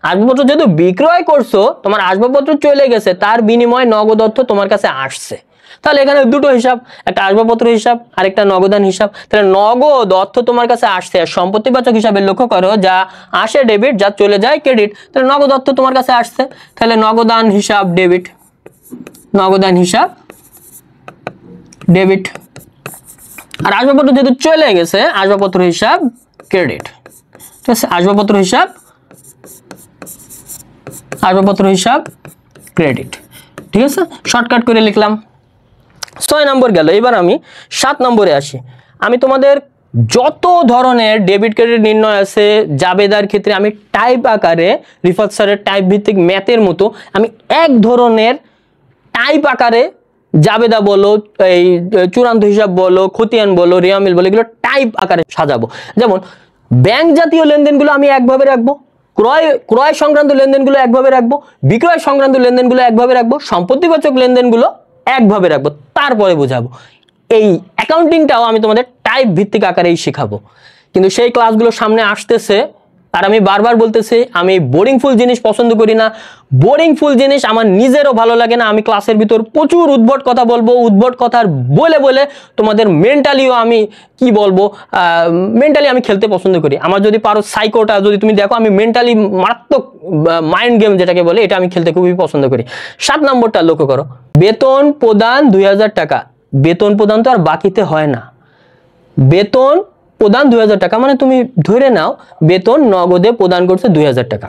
আসবাবপত্র যেহেতু বিক্রয় করছো, তোমার আসবাবপত্র চলে গেছে, তার বিনিময়ে নগদ অর্থ তোমার কাছে আসছে। তাহলে এখানে দুটো হিসাব, একটা আসবাবপত্র হিসাব আর একটা নগদান হিসাব। তাহলে নগদ অর্থ তোমার কাছে আসছে, আর সম্পত্তিবাচক হিসাবে লক্ষ্য করো, যা আসে ডেবিট, যা চলে যায় ক্রেডিট। তাহলে নগদ অর্থ তোমার কাছে আসছে, তাহলে নগদান হিসাব ডেবিট, নগদান হিসাব ডেবিট। আর আসবাবপত্র যেহেতু চলে গেছে, আসবাবপত্র হিসাব ক্রেডিট। ঠিক আছে, আসবাবপত্র হিসাব, আসবাবপত্র হিসাব ক্রেডিট। ঠিক আছে, শর্টকাট করে লিখলাম। 6 নম্বর গেল। এবার আমি 7 নম্বরে আসি। আমি তোমাদের যত ধরনের ডেবিট ক্রেডিট নির্ণয় আছে জাবেদার ক্ষেত্রে, আমি টাইপ আকারে, রিফাত স্যারের টাইপ ভিত্তিক ম্যাথের মতো আমি এক ধরনের টাইপ আকারে জাবেদা বলো, এই চূড়ান্ত হিসাব বলো, খতিয়ান বলো, রেয়ামিল বলো, এগুলো টাইপ আকারে সাজাবো। যেমন ব্যাংক জাতীয় লেনদেনগুলো আমি একভাবে রাখবো, ক্রয় সংক্রান্ত লেনদেনগুলো একভাবে রাখবো, বিক্রয় সংক্রান্ত লেনদেনগুলো একভাবে রাখবো, সম্পত্তিবাচক লেনদেনগুলো একভাবে রাখবো, তারপরে বোঝাবো। এই অ্যাকাউন্টিংটাও আমি তোমাদের টাইপ ভিত্তিক আকারেই শেখাবো। কিন্তু সেই ক্লাসগুলো সামনে আসতেছে, আর আমি বারবার বলতেছি আমি বোরিংফুল জিনিস পছন্দ করি না, বোরিংফুল জিনিস আমার নিজেরও ভালো লাগে না। আমি ক্লাসের ভিতর প্রচুর উদ্ভট কথা বলবো, উদ্ভট কথা বলে বলে তোমাদের মেন্টালিও আমি কি বলবো, মেন্টালি আমি খেলতে পছন্দ করি। আমার যদি পারো সাইকোটা যদি তুমি দেখো, আমি মেন্টালি মারাত্মক মাইন্ড গেম যেটাকে বলে, এটা আমি খেলতে খুবই পছন্দ করি। 7 নম্বরটা লক্ষ্য করো, বেতন প্রদান 2000 টাকা। বেতন প্রদান তো আর বাকিতে হয় না, বেতন প্রদান 2000 টাকা, মানে তুমি ধরে নাও বেতন নগদে প্রদান করছে 2000 টাকা।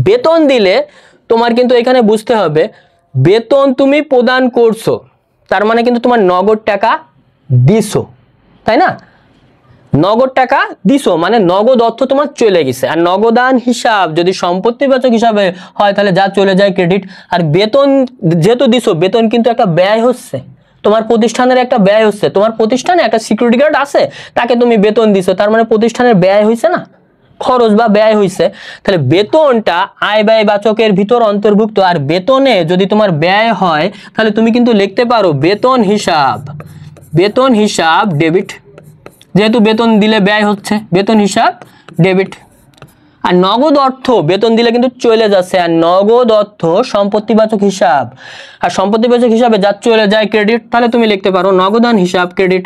বেতন দিলে তোমার কিন্তু এখানে বুঝতে হবে বেতন তুমি প্রদান করছো, তার মানে কিন্তু তোমার নগদ টাকা দিছো, তাই না? নগদ টাকা দিছো মানে নগদ অর্থ তোমার চলে গেছে। আর নগদান হিসাব যদি সম্পত্তিবাচক হিসাবে হয় তাহলে যা চলে যায় ক্রেডিট। আর বেতন যেহেতু দিছো, বেতন কিন্তু একটা ব্যয় হচ্ছে, তোমার প্রতিষ্ঠানের একটা ব্যয় হচ্ছে। তোমার প্রতিষ্ঠানে একটা সিকিউরিটি গার্ড আছে, তাকে তুমি বেতন দিছো, তার মানে প্রতিষ্ঠানের ব্যয় হয়েছে না, খরচ বা ব্যয় হয়েছে। তাহলে বেতনটা আয় ব্যয় বাচকের ভিতর অন্তর্ভুক্ত। আর বেতনে যদি তোমার ব্যয় হয় তাহলে তুমি কিন্তু লিখতে পারো বেতন হিসাব, বেতন হিসাব ডেবিট। যেহেতু বেতন দিলে ব্যয় হচ্ছে, বেতন হিসাব ডেবিট। আর নগদ অর্থ বেতন দিলে কিন্তু চলে যাচ্ছে, আর নগদ অর্থ সম্পত্তিবাচক হিসাব, আর সম্পত্তিবাচক হিসাবে যা চলে যায় ক্রেডিট। তাহলে তুমি লিখতে পারো নগদান হিসাব ক্রেডিট,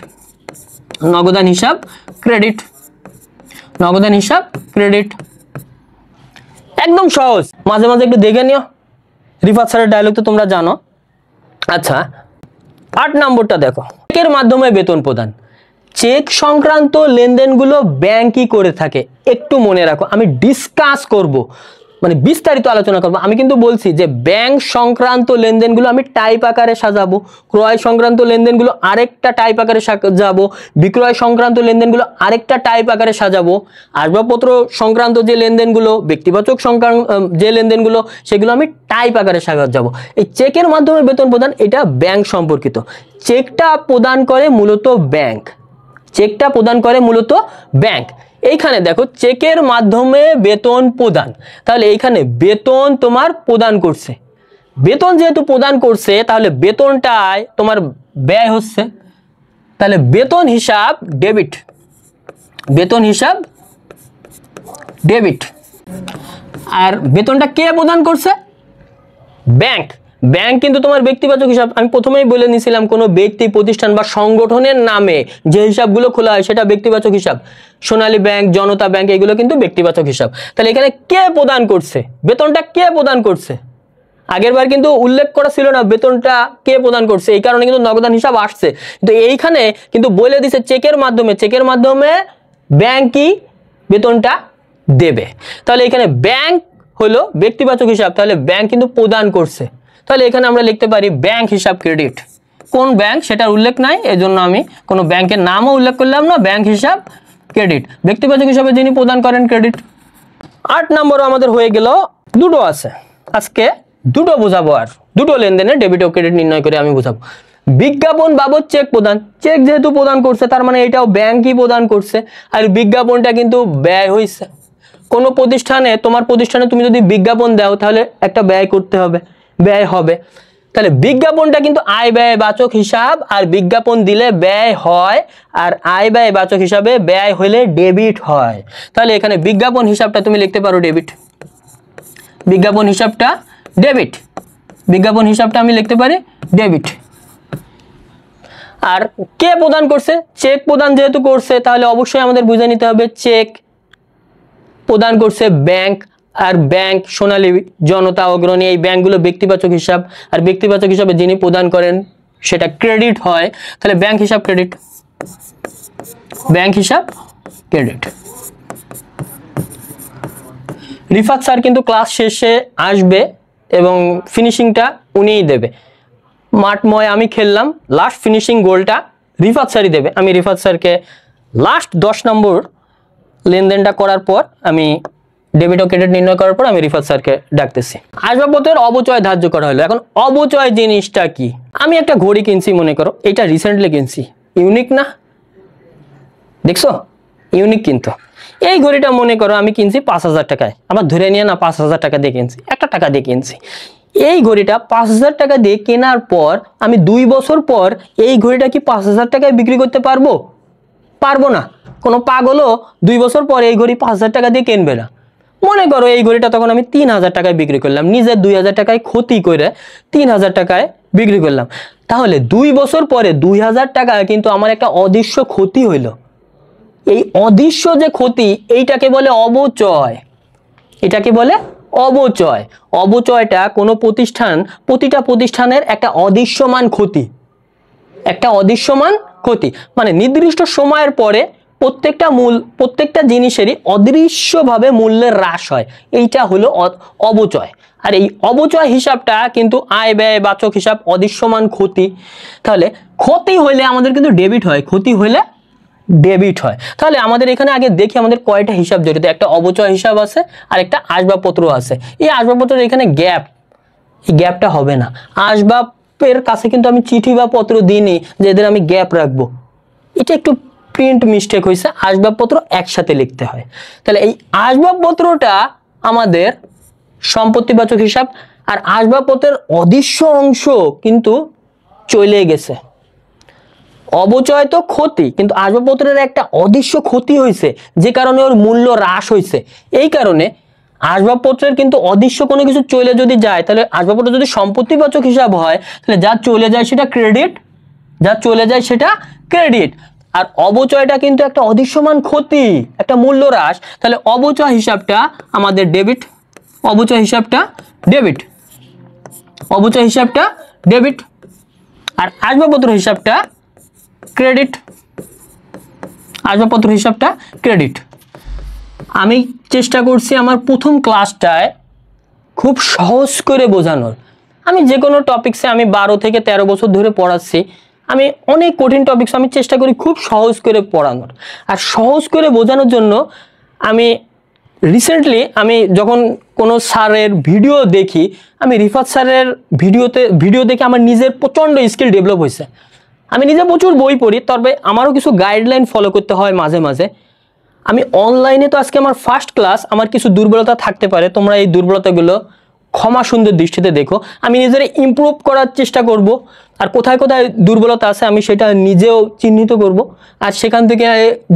নগদান হিসাব ক্রেডিট, নগদান হিসাব ক্রেডিট। একদম সহজ, মাঝে মাঝে একটু দেখে নিও, রিফাত স্যারের ডায়লগ তো তোমরা জানো। আচ্ছা 8 নম্বরটা দেখো, চেকের মাধ্যমে বেতন প্রদান। চেক সংক্রান্ত লেনদেনগুলো ব্যাংকই করে থাকে, একটু মনে রাখো। আমি ডিসকাস করব, মানে বিস্তারিত আলোচনা করব। আমি কিন্তু বলছি যে ব্যাংক সংক্রান্ত লেনদেনগুলো আমি টাইপ আকারে সাজাবো, ক্রয় সংক্রান্ত লেনদেনগুলো আরেকটা টাইপ আকারে সাজাবো, বিক্রয় সংক্রান্ত লেনদেনগুলো আরেকটা টাইপ আকারে সাজাবো, আসবাবপত্র সংক্রান্ত যে লেনদেনগুলো, ব্যক্তিবাচক সংক্রান্ত যে লেনদেনগুলো, সেগুলো আমি টাইপ আকারে সাজাবো। এই চেকের মাধ্যমে বেতন প্রদান এটা ব্যাংক সম্পর্কিত। চেকটা প্রদান করে মূলত ব্যাংক, চেকটা প্রদান করে মূলত ব্যাংক। এইখানে দেখো চেকের মাধ্যমে বেতন প্রদান, তাহলে এইখানে বেতন তোমার প্রদান করছে, বেতন যেহেতু প্রদান করছে তাহলে বেতনটায় তোমার ব্যয় হচ্ছে, তাহলে বেতন হিসাব ডেবিট, বেতন হিসাব ডেবিট। আর বেতনটা কে প্রদান করছে? ব্যাংক। ব্যাংক কিন্তু তোমার ব্যক্তিবাচক হিসাব, আমি প্রথমেই বলে নিয়েছিলাম কোনো ব্যক্তি প্রতিষ্ঠান বা সংগঠনের নামে যে হিসাবগুলো খোলা হয় সেটা ব্যক্তিবাচক হিসাব। সোনালী ব্যাংক, জনতা ব্যাংক, এগুলো কিন্তু ব্যক্তিবাচক হিসাব। তাহলে এখানে কে প্রদান করছে, বেতনটা কে প্রদান করছে? আগের বার কিন্তু উল্লেখ করা ছিল না বেতনটা কে প্রদান করছে, এই কারণে কিন্তু নগদান হিসাব আসছে। কিন্তু এইখানে কিন্তু বলে দিছে চেকের মাধ্যমে, চেকের মাধ্যমে ব্যাংকই বেতনটা দেবে। তাহলে এখানে ব্যাংক হলো ব্যক্তিবাচক হিসাব, তাহলে ব্যাংক কিন্তু প্রদান করছে। তাহলে এখানে আমরা লিখতে পারি ব্যাংক হিসাব ক্রেডিট। কোন ব্যাংক সেটার উল্লেখ নাই, এজন্য আমি কোনো ব্যাংকের নামও উল্লেখ করলাম না, ব্যাংক হিসাব ক্রেডিট, ব্যক্তিবাচক হিসাবে যিনি প্রদান করেন ক্রেডিট। 8 নম্বরও আমাদের হয়ে গেল, দুটো আছে, আজকে দুটো বোঝাবো, আর দুটো লেনদেনে ডেবিট ও ক্রেডিট নির্ণয় করে আমি বোঝাবো। বিজ্ঞাপন বাবদ চেক প্রদান। চেক যেহেতু প্রদান করছে তার মানে এটাও ব্যাংকই প্রদান করছে, আর বিজ্ঞাপনটা কিন্তু ব্যয় হয়েছে। কোনো প্রতিষ্ঠানে, তোমার প্রতিষ্ঠানে তুমি যদি বিজ্ঞাপন দাও তাহলে একটা ব্যয় করতে হবে, ব্যয় হবে। তাহলে বিজ্ঞাপনটা কিন্তু আয় ব্যয় বাচক হিসাব, আর বিজ্ঞাপন দিলে ব্যয় হয়, আর আয় ব্যয় বাচক হিসাবে ব্যয় হলে ডেবিট হয়। তাহলে এখানে বিজ্ঞাপন হিসাবটা তুমি লিখতে পারো ডেবিট, বিজ্ঞাপন হিসাবটা ডেবিট, বিজ্ঞাপন হিসাবটা আমি লিখতে পারি ডেবিট। আর কে প্রদান করছে? চেক প্রদান যেহেতু করছে তাহলে অবশ্যই আমাদের বুঝে নিতে হবে চেক প্রদান করছে ব্যাংক, আর ব্যাংক সোনালী, জনতা, অগ্রণী, এই ব্যাংকগুলো ব্যক্তিবাচক হিসাব, আর ব্যক্তিবাচক হিসাবে যিনি প্রদান করেন সেটা ক্রেডিট হয়। তাহলে ব্যাংক হিসাব ক্রেডিট, ব্যাংক হিসাব ক্রেডিট। রিফাত স্যার কিন্তু ক্লাস শেষে আসবে এবং ফিনিশিংটা উনিই দেবে। মাঠময় আমি খেললাম, লাস্ট ফিনিশিং গোলটা রিফাত স্যারই দেবে। আমি রিফাত স্যারকে লাস্ট 10 নম্বর লেনদেনটা করার পর, আমি ডেবিট ও ক্রেডিট নির্ণয় করার পর আমি রিফাত স্যারকে ডাকতেছি। আসবাবপত্রের অবচয় ধার্য করা হলো। এখন অবচয় জিনিসটা কি? আমি একটা ঘড়ি কিনছি, মনে করো এটা রিসেন্টলি কিনছি, ইউনিক না? দেখছো ইউনিক কিন্তু। এই ঘড়িটা মনে করো আমি কিনছি 5000 টাকায়, আবার ধরে নিয়ে না 5000 টাকা দিয়ে কিনছি, 1 টাকা দিয়ে কিনছি। এই ঘড়িটা 5000 টাকা দিয়ে কেনার পর আমি 2 বছর পর এই ঘড়িটা কি 5000 টাকায় বিক্রি করতে পারবো? পারবো না। কোনো পাগলও 2 বছর পরে এই ঘড়ি 5,000 টাকা দিয়ে কিনবে না। মনে করো এই ঘড়িটা তখন আমি 3,000 টাকায় বিক্রি করলাম, নিজের 2,000 টাকায় ক্ষতি করে 3,000 টাকায় বিক্রি করলাম, তাহলে 2 বছর পরে 2,000 টাকায় কিন্তু আমার একটা অদৃশ্য ক্ষতি হইল। এই অদৃশ্য যে ক্ষতি এইটাকে বলে অবচয়, এটাকে বলে অবচয়। অবচয়টা কোনো প্রতিটা প্রতিষ্ঠানের একটা অদৃশ্যমান ক্ষতি, একটা অদৃশ্যমান ক্ষতি, মানে নির্দিষ্ট সময়ের পরে প্রত্যেকটা জিনিসেরই অদৃশ্যভাবে মূল্যের হ্রাস হয়, এইটা হলো অবচয়। আর এই অবচয় হিসাবটা কিন্তু আয় ব্যয় বাচক হিসাব, অদৃশ্যমান ক্ষতি। তাহলে ক্ষতি হইলে আমাদের কিন্তু ডেবিট হয়, ক্ষতি হইলে ডেবিট হয়। তাহলে আমাদের এখানে আগে দেখি আমাদের কয়টা হিসাব জড়িত, একটা অবচয় হিসাব আছে আর একটা আসবাবপত্র আছে। এই আসবাবপত্রের এখানে গ্যাপ, এই গ্যাপটা হবে না। আসবাবের কাছে কিন্তু আমি চিঠি বা পত্র দিইনি যে এদের আমি গ্যাপ রাখবো, এটা একটু প্রিন্ট মিস্টেক হয়েছে, আসবাবপত্র একসাথে লিখতে হয়। তাহলে এই আসবাবপত্রটা আমাদের সম্পত্তিবাচক হিসাব, আর আসবাবপত্রের অদৃশ্য অংশ কিন্তু চলে গেছে। অবচয় তো ক্ষতি, কিন্তু আসবাবপত্রের একটা অদৃশ্য ক্ষতি হয়েছে যে কারণে ওর মূল্য হ্রাস হয়েছে। এই কারণে আসবাবপত্রের কিন্তু অদৃশ্য কোনো কিছু চলে যদি যায়, তাহলে আসবাবপত্র যদি সম্পত্তিবাচক হিসাব হয় তাহলে যা চলে যায় সেটা ক্রেডিট, যা চলে যায় সেটা ক্রেডিট। আর অবচয়টা কিন্তু একটা অদৃশ্যমান ক্ষতি, একটা মূল্য হ্রাস, তাহলে অবচয় হিসাবটা আমাদের ডেবিট, অবচয় হিসাবটা ডেবিট, অবচয় হিসাবটা ডেবিট। আর আসবাবপত্র হিসাবটা ক্রেডিট, আসবাবপত্র হিসাবটা ক্রেডিট। আমি চেষ্টা করছি আমার প্রথম ক্লাসটায় খুব সহজ করে বোঝানোর। আমি যে কোনো টপিক্সে আমি 12 থেকে 13 বছর ধরে পড়াচ্ছি, আমি অনেক কঠিন টপিক্স আমি চেষ্টা করি খুব সহজ করে পড়ানোর। আর সহজ করে বোঝানোর জন্য আমি রিসেন্টলি আমি যখন কোনো স্যারের ভিডিও দেখি, আমি রিফাত স্যারের ভিডিও দেখে আমার নিজের প্রচণ্ড স্কিল ডেভেলপ হয়েছে। আমি নিজে প্রচুর বই পড়ি, তবে আমারও কিছু গাইডলাইন ফলো করতে হয় মাঝে মাঝে। আমি অনলাইনে তো আজকে আমার ফার্স্ট ক্লাস, আমার কিছু দুর্বলতা থাকতে পারে, তোমরা এই দুর্বলতাগুলো ক্ষমা সুন্দর দৃষ্টিতে দেখো। আমি নিজের ইমপ্রুভ করার চেষ্টা করব, আর কোথায় কোথায় দুর্বলতা আছে আমি সেটা নিজেও চিহ্নিত করব, আর সেখান থেকে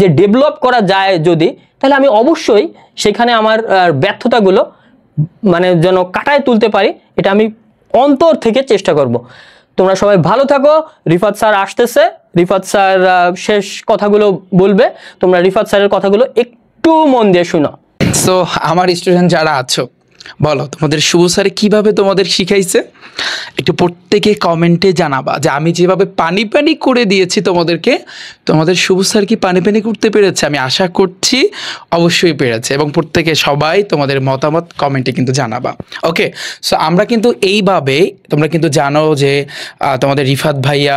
যে ডেভেলপ করা যায় যদি, তাহলে আমি অবশ্যই সেখানে আমার ব্যর্থতাগুলো মানে যেন কাটায় তুলতে পারি, এটা আমি অন্তর থেকে চেষ্টা করব। তোমরা সবাই ভালো থাকো। রিফাত স্যার আসতেছে, রিফাত স্যার শেষ কথাগুলো বলবে, তোমরা রিফাত স্যারের কথাগুলো একটু মন দিয়ে শুনো। সো আমার স্টুডেন্ট যারা আছো, বলো তোমাদের শুভ স্যার কিভাবে তোমাদের শিখাইছে, একটু প্রত্যেকে কমেন্টে জানাবা যে আমি যেভাবে পানি পানি করে দিয়েছি তোমাদেরকে, তোমাদের শুভ স্যার কি পানি পানি করতে পেরেছে? আমি আশা করছি অবশ্যই পেরেছে, এবং প্রত্যেকে সবাই তোমাদের মতামত কমেন্টে কিন্তু জানাবা। ওকে, সো আমরা কিন্তু এইভাবে, তোমরা কিন্তু জানো যে তোমাদের রিফাত ভাইয়া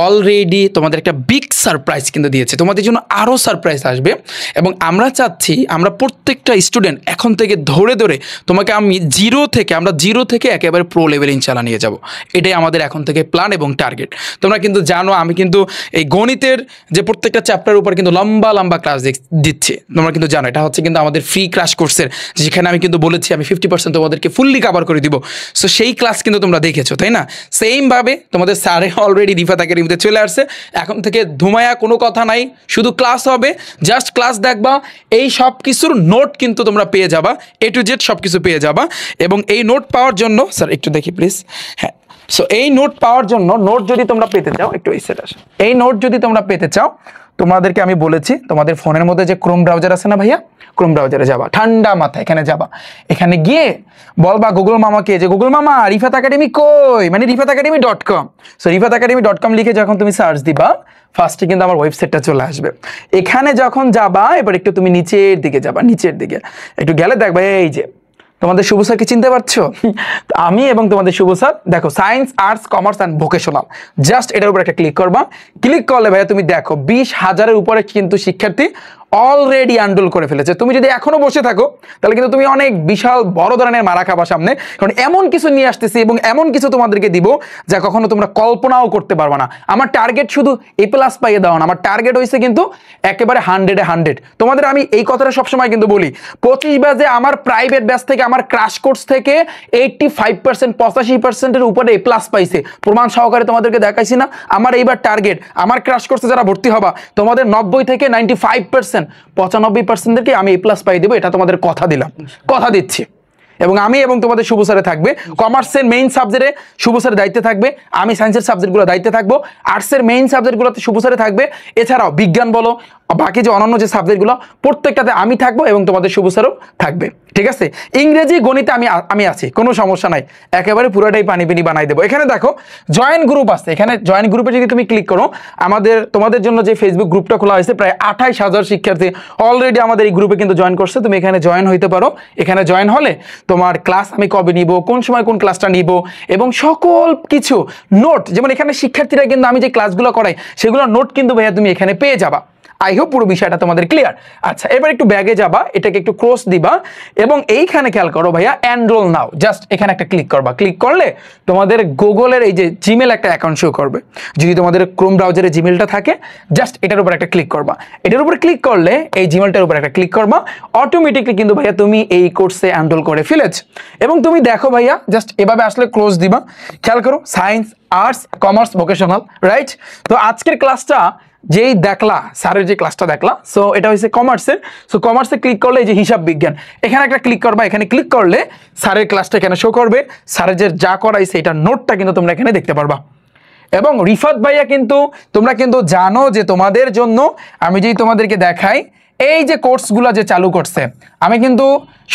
অলরেডি তোমাদের একটা বিগ সারপ্রাইজ কিন্তু দিয়েছে, তোমাদের জন্য আরও সারপ্রাইজ আসবে। এবং আমরা চাচ্ছি আমরা প্রত্যেকটা স্টুডেন্ট এখন থেকে ধরে ধরে তোমাকে আমরা জিরো থেকে একেবারে প্রো লেভেলে ইনশাল্লাহ নিয়ে যাব। এটাই আমাদের এখন থেকে প্ল্যান এবং টার্গেট। তোমরা কিন্তু জানো আমি কিন্তু এই গণিতের যে প্রত্যেকটা চ্যাপ্টারের উপর কিন্তু লম্বা লম্বা ক্লাস দিচ্ছি, তোমরা কিন্তু জানো এটা হচ্ছে কিন্তু আমাদের ফ্রি ক্রাশ কোর্সের, যেখানে আমি কিন্তু বলেছি আমি 50% তোমাদেরকে ফুললি কভার করে দিব। সো সেই ক্লাস কিন্তু তোমরা দেখেছো, তাই না? সেমভাবে তোমাদের স্যারে অলরেডি রিফাত একাডেমিতে চলে আসছে। এখন থেকে ধুমায়া কোনো কথা নাই, শুধু ক্লাস হবে, জাস্ট ক্লাস দেখবা, এই সব কিছুর নোট কিন্তু তোমরা পেয়ে যাবা, A to Z সব কিছু পেয়ে যাবা। এবং এই নোট পাওয়ার জন্য স্যার একটু দেখি প্লিজ, হ্যাঁ, সো এই নোট পাওয়ার জন্য, নোট যদি তোমরা পেতে চাও, একটু এই সেট আসে, এই নোট যদি তোমরা পেতে চাও, তোমাদেরকে আমি বলেছি তোমাদের ফোনের মধ্যে যে ক্রোম ব্রাউজার আছে না ভাইয়া, ক্রোম ব্রাউজারে যাবা, ঠান্ডা মাথা এখানে যাবা, এখানে গিয়ে বলবা গুগল মামাকে যে গুগল মামা রিফাত একাডেমি কই, মানে rifatacademy.com। সো rifatacademy.com লিখে যখন তুমি সার্চ দিবা, ফার্স্টে কিন্তু আমার ওয়েবসাইটটা চলে আসবে। এখানে যখন যাবা, এবার একটু তুমি নিচের দিকে যাবা, নিচের দিকে একটু গেলে দেখবা এই যে তোমাদের শুভ স্যারকে চিনতে পারছো? আমি এবং তোমাদের শুভ স্যার, দেখো science, arts, commerce and vocational, just এটার উপর একটা ক্লিক করবা। ক্লিক করলে ভাইয়া তুমি দেখো 20,000-এর উপরে কিন্তু শিক্ষার্থী অলরেডি আন্ডোল করে ফেলেছে। তুমি যদি এখনো বসে থাকো তাহলে কিন্তু তুমি অনেক বিশাল বড় ধরনের মারা খাবা সামনে, কারণ এমন কিছু নিয়ে আসতেছি এবং এমন কিছু তোমাদেরকে দিব যা কখনো তোমরা কল্পনাও করতে পারবে না। আমার টার্গেট শুধু A+ পাইয়ে দেওয়া না, আমার টার্গেট হয়েছে কিন্তু একেবারে 100-এ 100। তোমাদের আমি এই কথাটা সবসময় কিন্তু বলি, 25 ব্যাচে আমার প্রাইভেট ব্যাচ থেকে, আমার ক্রাশ কোর্স থেকে 85% 85%-এর উপরে A+ পাইছে, প্রমাণ সহকারে তোমাদেরকে দেখাইছি না। আমার এইবার টার্গেট, আমার ক্রাশ কোর্সে যারা ভর্তি হবা তোমাদের 90 থেকে 95%, 95%-দেরকে আমি A+ পাই দেবো, এটা তোমাদের কথা দিলাম, কথা দিচ্ছি। এবং আমি এবং তোমাদের শুভ স্যারে থাকবে, কমার্সের মেইন সাবজেক্টে শুভ স্যারের দায়িত্বে থাকবে, আমি সায়েন্সের সাবজেক্টগুলো দায়িত্বে থাকবো, আর্টসের মেইন সাবজেক্টগুলোতে শুভ স্যারে থাকবে, এছাড়াও বিজ্ঞান বলো বাকি যে অন্যান্য যে সাবজেক্টগুলো প্রত্যেকটাতে আমি থাকবো এবং তোমাদের শুভ স্যারও থাকবে, ঠিক আছে। ইংরেজি গণিতে আমি আছি, কোনো সমস্যা নাই, একেবারে পুরোটাই পানি বানাই দেবো। এখানে দেখো জয়েন গ্রুপ আছে, এখানে জয়েন গ্রুপে যদি তুমি ক্লিক করো, তোমাদের জন্য যে ফেসবুক গ্রুপটা খোলা হয়েছে, প্রায় 28,000 শিক্ষার্থী অলরেডি আমাদের এই গ্রুপে কিন্তু জয়েন করছে। তুমি এখানে জয়েন হইতে পারো। এখানে জয়েন হলে তোমার ক্লাস আমি কবে নিব, কোন সময় কোন ক্লাসটা নিব এবং সকল কিছু নোট, যেমন এখানে শিক্ষার্থীরা কিন্তু আমি যে ক্লাসগুলো করাই সেগুলো নোট কিন্তু ভাইয়া তুমি এখানে পেয়ে যাবা। আই হোপ পুরো বিষয়টা তোমাদের ক্লিয়ার। আচ্ছা, এবার একটু ব্যাগে যাবা, এটাকে একটু ক্রস দিবা এবং এইখানে খেয়াল করো ভাইয়া, এনরোল নাও, জাস্ট এখানে একটা ক্লিক করবা। ক্লিক করলে তোমাদের গুগলের এই যে জিমেল একটা অ্যাকাউন্ট শো করবে। যদি তোমাদের ক্রোম ব্রাউজারে জিমেলটা থাকে, জাস্ট এটার উপর একটা ক্লিক করবা। এটার উপর ক্লিক করলে এই জিমেলটার উপর একটা ক্লিক করবা, অটোমেটিকলি কিন্তু ভাইয়া তুমি এই কোর্সে এনরোল করে ফেলেছ। এবং তুমি দেখো ভাইয়া, জাস্ট এভাবে আসলে ক্লোজ দিবা। খেয়াল করো, science, arts, commerce, vocational, right. তো আজকের ক্লাসটা যেই দেখলা, স্যারের যে ক্লাসটা দেখলা, সো এটা হচ্ছে কমার্সের। সো কমার্সে ক্লিক করলে এই যে হিসাব বিজ্ঞান, এখানে একটা ক্লিক করবা। এখানে ক্লিক করলে স্যারের ক্লাসটা এখানে শো করবে, স্যারের যে যা করাইছে এটার নোটটা কিন্তু তোমরা এখানে দেখতে পারবা। এবং রিফাত ভাইয়া কিন্তু তোমরা কিন্তু জানো যে তোমাদের জন্য আমি যেই তোমাদেরকে দেখাই এই যে কোর্সগুলো যে চালু করছে, আমি কিন্তু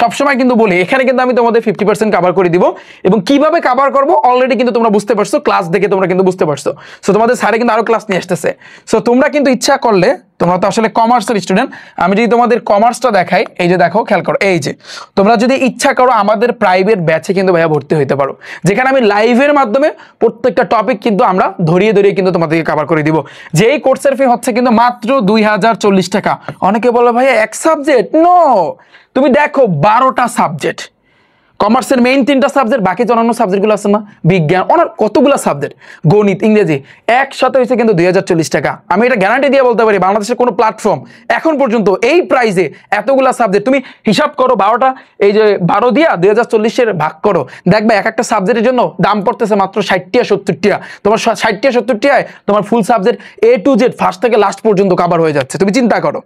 সবসময় কিন্তু বলি এখানে কিন্তু আমি তোমাদের 50% কভার করে দিব। এবং কিভাবে কভার করব অলরেডি কিন্তু তোমরা বুঝতে পারছো, ক্লাস দেখে তোমরা কিন্তু বুঝতে পারছো। সো তোমাদের স্যারে কিন্তু আরো ক্লাস নিয়ে আসতেছে। সো তোমরা কিন্তু ইচ্ছা করলে, তোমরা তো আসলে কমার্সের স্টুডেন্ট, আমি যদি তোমাদের কমার্সটা দেখাই, এই যে দেখো, খেয়াল করো, এই যে তোমরা যদি ইচ্ছা করো আমাদের প্রাইভেট ব্যাচে কিন্তু ভাইয়া ভর্তি হইতে পারো, যেখানে আমি লাইভের মাধ্যমে প্রত্যেকটা টপিক কিন্তু আমরা ধরিয়ে কিন্তু তোমাদেরকে কভার করে দিব। যেই কোর্সের ফি হচ্ছে কিন্তু মাত্র 2040 টাকা। অনেকে বলে ভাইয়া এক সাবজেক্ট, নো, তুমি দেখো 12টা সাবজেক্ট, কমার্সের মেইন 3টা সাবজেক্ট, বাকি যে অন্যান্য সাবজেক্টগুলো আছে না, বিজ্ঞান, অনেক কতগুলো সাবজেক্ট, গণিত, ইংরেজি, একসাথে হয়েছে কিন্তু 2040 টাকা। আমি এটা গ্যারান্টি দিয়ে বলতে পারি, বাংলাদেশের কোনো প্ল্যাটফর্ম এখন পর্যন্ত এই প্রাইসে এতগুলা সাবজেক্ট, তুমি হিসাব করো 12টা, এই যে 12 দিয়া 2040-এর ভাগ করো, দেখবে এক একটা সাবজেক্টের জন্য দাম পড়তেছে মাত্র 60-70 টাকা। তোমার 60-70 টাকায় তোমার full subject A to Z first থেকে লাস্ট পর্যন্ত কভার হয়ে যাচ্ছে। তুমি চিন্তা করো।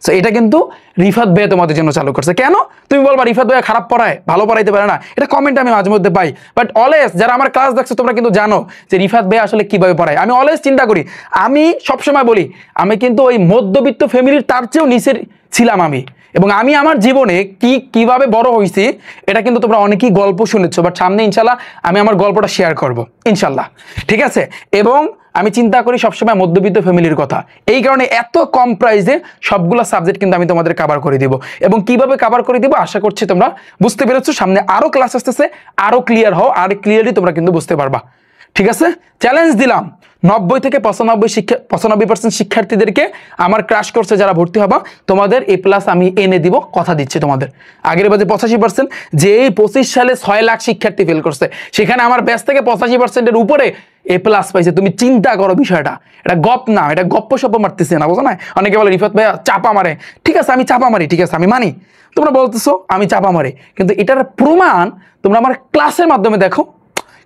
সো এটা কিন্তু রিফাত ভাইয়া তোমাদের জন্য চালু করছে। কেন তুমি বলবা রিফাত ভাইয়া খারাপ পড়ায়, ভালো পড়াইতে পারে না? এটা কমেন্ট আমি মাঝে মধ্যে পাই, বাট অলওয়েজ যারা আমার ক্লাস দেখছো তোমরা কিন্তু জানো যে রিফাত ভাইয়া আসলে কিভাবে পড়ায়। আমি অলওয়েজ চিন্তা করি, আমি সবসময় বলি আমি কিন্তু ওই মধ্যবিত্ত ফ্যামিলির তার চেয়েও নিচের ছিলাম আমি, এবং আমি আমার জীবনে কিভাবে বড় হয়েছি এটা কিন্তু তোমরা অনেকেই গল্প শুনেছো, বাট সামনে ইনশাল্লাহ আমি আমার গল্পটা শেয়ার করব ইনশাল্লাহ, ঠিক আছে। এবং আমি চিন্তা করি সবসময় মধ্যবিত্ত ফ্যামিলির কথা, এই কারণে এত কম প্রাইসে সবগুলো সাবজেক্ট কিন্তু আমি তোমাদের কভার করে দিব। এবং কিভাবে কভার করে দিব আশা করছি তোমরা বুঝতে পেরেছো। সামনে আরো ক্লাস আসতেছে, আরো ক্লিয়ার হও, আর ক্লিয়ারলি তোমরা কিন্তু বুঝতে পারবা, ঠিক আছে। চ্যালেঞ্জ দিলাম 90 থেকে 95% শিক্ষার্থীদেরকে আমার ক্রাশ কোর্সে যারা ভর্তি হবা তোমাদের A+ আমি এনে দিব, কথা দিচ্ছি তোমাদের। আগের বাজে 85%, যে 25 সালে 6 লাখ শিক্ষার্থী ফেল করছে, সেখানে আমার ব্যাচ থেকে 85%-এর উপরে A+ পাইছে। তুমি চিন্তা করো বিষয়টা, এটা গপ না, এটা গপ্প সপ্প মারতেছে না, বুঝো না? অনেকে বলে রিফাত ভাইয়া চাপা মারে, ঠিক আছে আমি চাপা মারি, ঠিক আছে আমি মানি, তোমরা বলতেছো আমি চাপা মারি, কিন্তু এটার প্রমাণ তোমরা আমার ক্লাসের মাধ্যমে দেখো।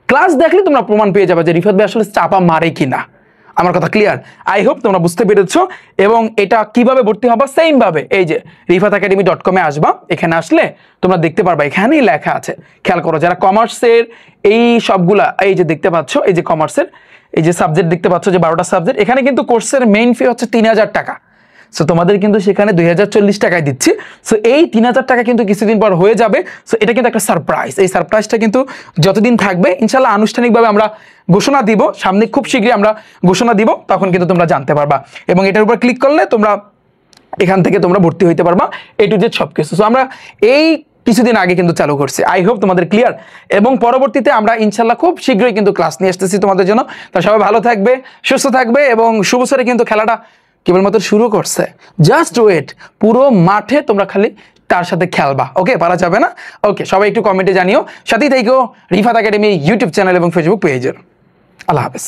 ক্লাস দেখলে তোমরা প্রমাণ পেয়ে যাবে যে রিফাত ভাই আসলে চাপা মারে কিনা। আমার কথা ক্লিয়ার? আই হোপ তোমরা বুঝতে পেরেছো। এবং এটা কিভাবে ভর্তি হবা, সেম ভাবে এই যে rifatacademy.com-এ আসবা, এখানে আসলে তোমরা দেখতে পারবা, এখানেই লেখা আছে। খেয়াল করো, যারা কমার্সের এই সবগুলা এই যে দেখতে পাচ্ছ, এই যে কমার্সের এই যে সাবজেক্ট দেখতে পাচ্ছ, যে 12টা সাবজেক্ট, এখানে কিন্তু কোর্সের মেইন ফি হচ্ছে 3000 টাকা। সো তোমাদের কিন্তু সেখানে 2040 টাকায় দিচ্ছি। সো এই 3000 টাকা কিন্তু কিছুদিন পর হয়ে যাবে। সো এটা কিন্তু একটা সারপ্রাইজ। এই সারপ্রাইজটা কিন্তু যতদিন থাকবে ইনশাল্লাহ আনুষ্ঠানিকভাবে আমরা ঘোষণা দিব, সামনে খুব শীঘ্রই আমরা ঘোষণা দিব, তখন কিন্তু তোমরা জানতে পারবা। এবং এটার উপর ক্লিক করলে তোমরা এখান থেকে তোমরা ভর্তি হইতে পারবা A to Z সবকিছু। সো আমরা এই কিছুদিন আগে কিন্তু চালু করছি। আই হোপ তোমাদের ক্লিয়ার। এবং পরবর্তীতে আমরা ইনশাল্লাহ খুব শীঘ্রই কিন্তু ক্লাস নিয়ে আসতেছি তোমাদের জন্য। তো সবাই ভালো থাকবে, সুস্থ থাকবে, এবং শুভ স্যারে কিন্তু খেলাটা কেবলমাত্র শুরু করছে, জাস্ট ওয়েট, পুরো মাঠে তোমরা খালি তার সাথে খেলবা, ওকে? পারা যাবে না। ওকে, সবাই একটু কমেন্টে জানিও, সাথেই থেকো রিফাত একাডেমি ইউটিউব চ্যানেল এবং ফেসবুক পেজের। আল্লাহ হাফেজ।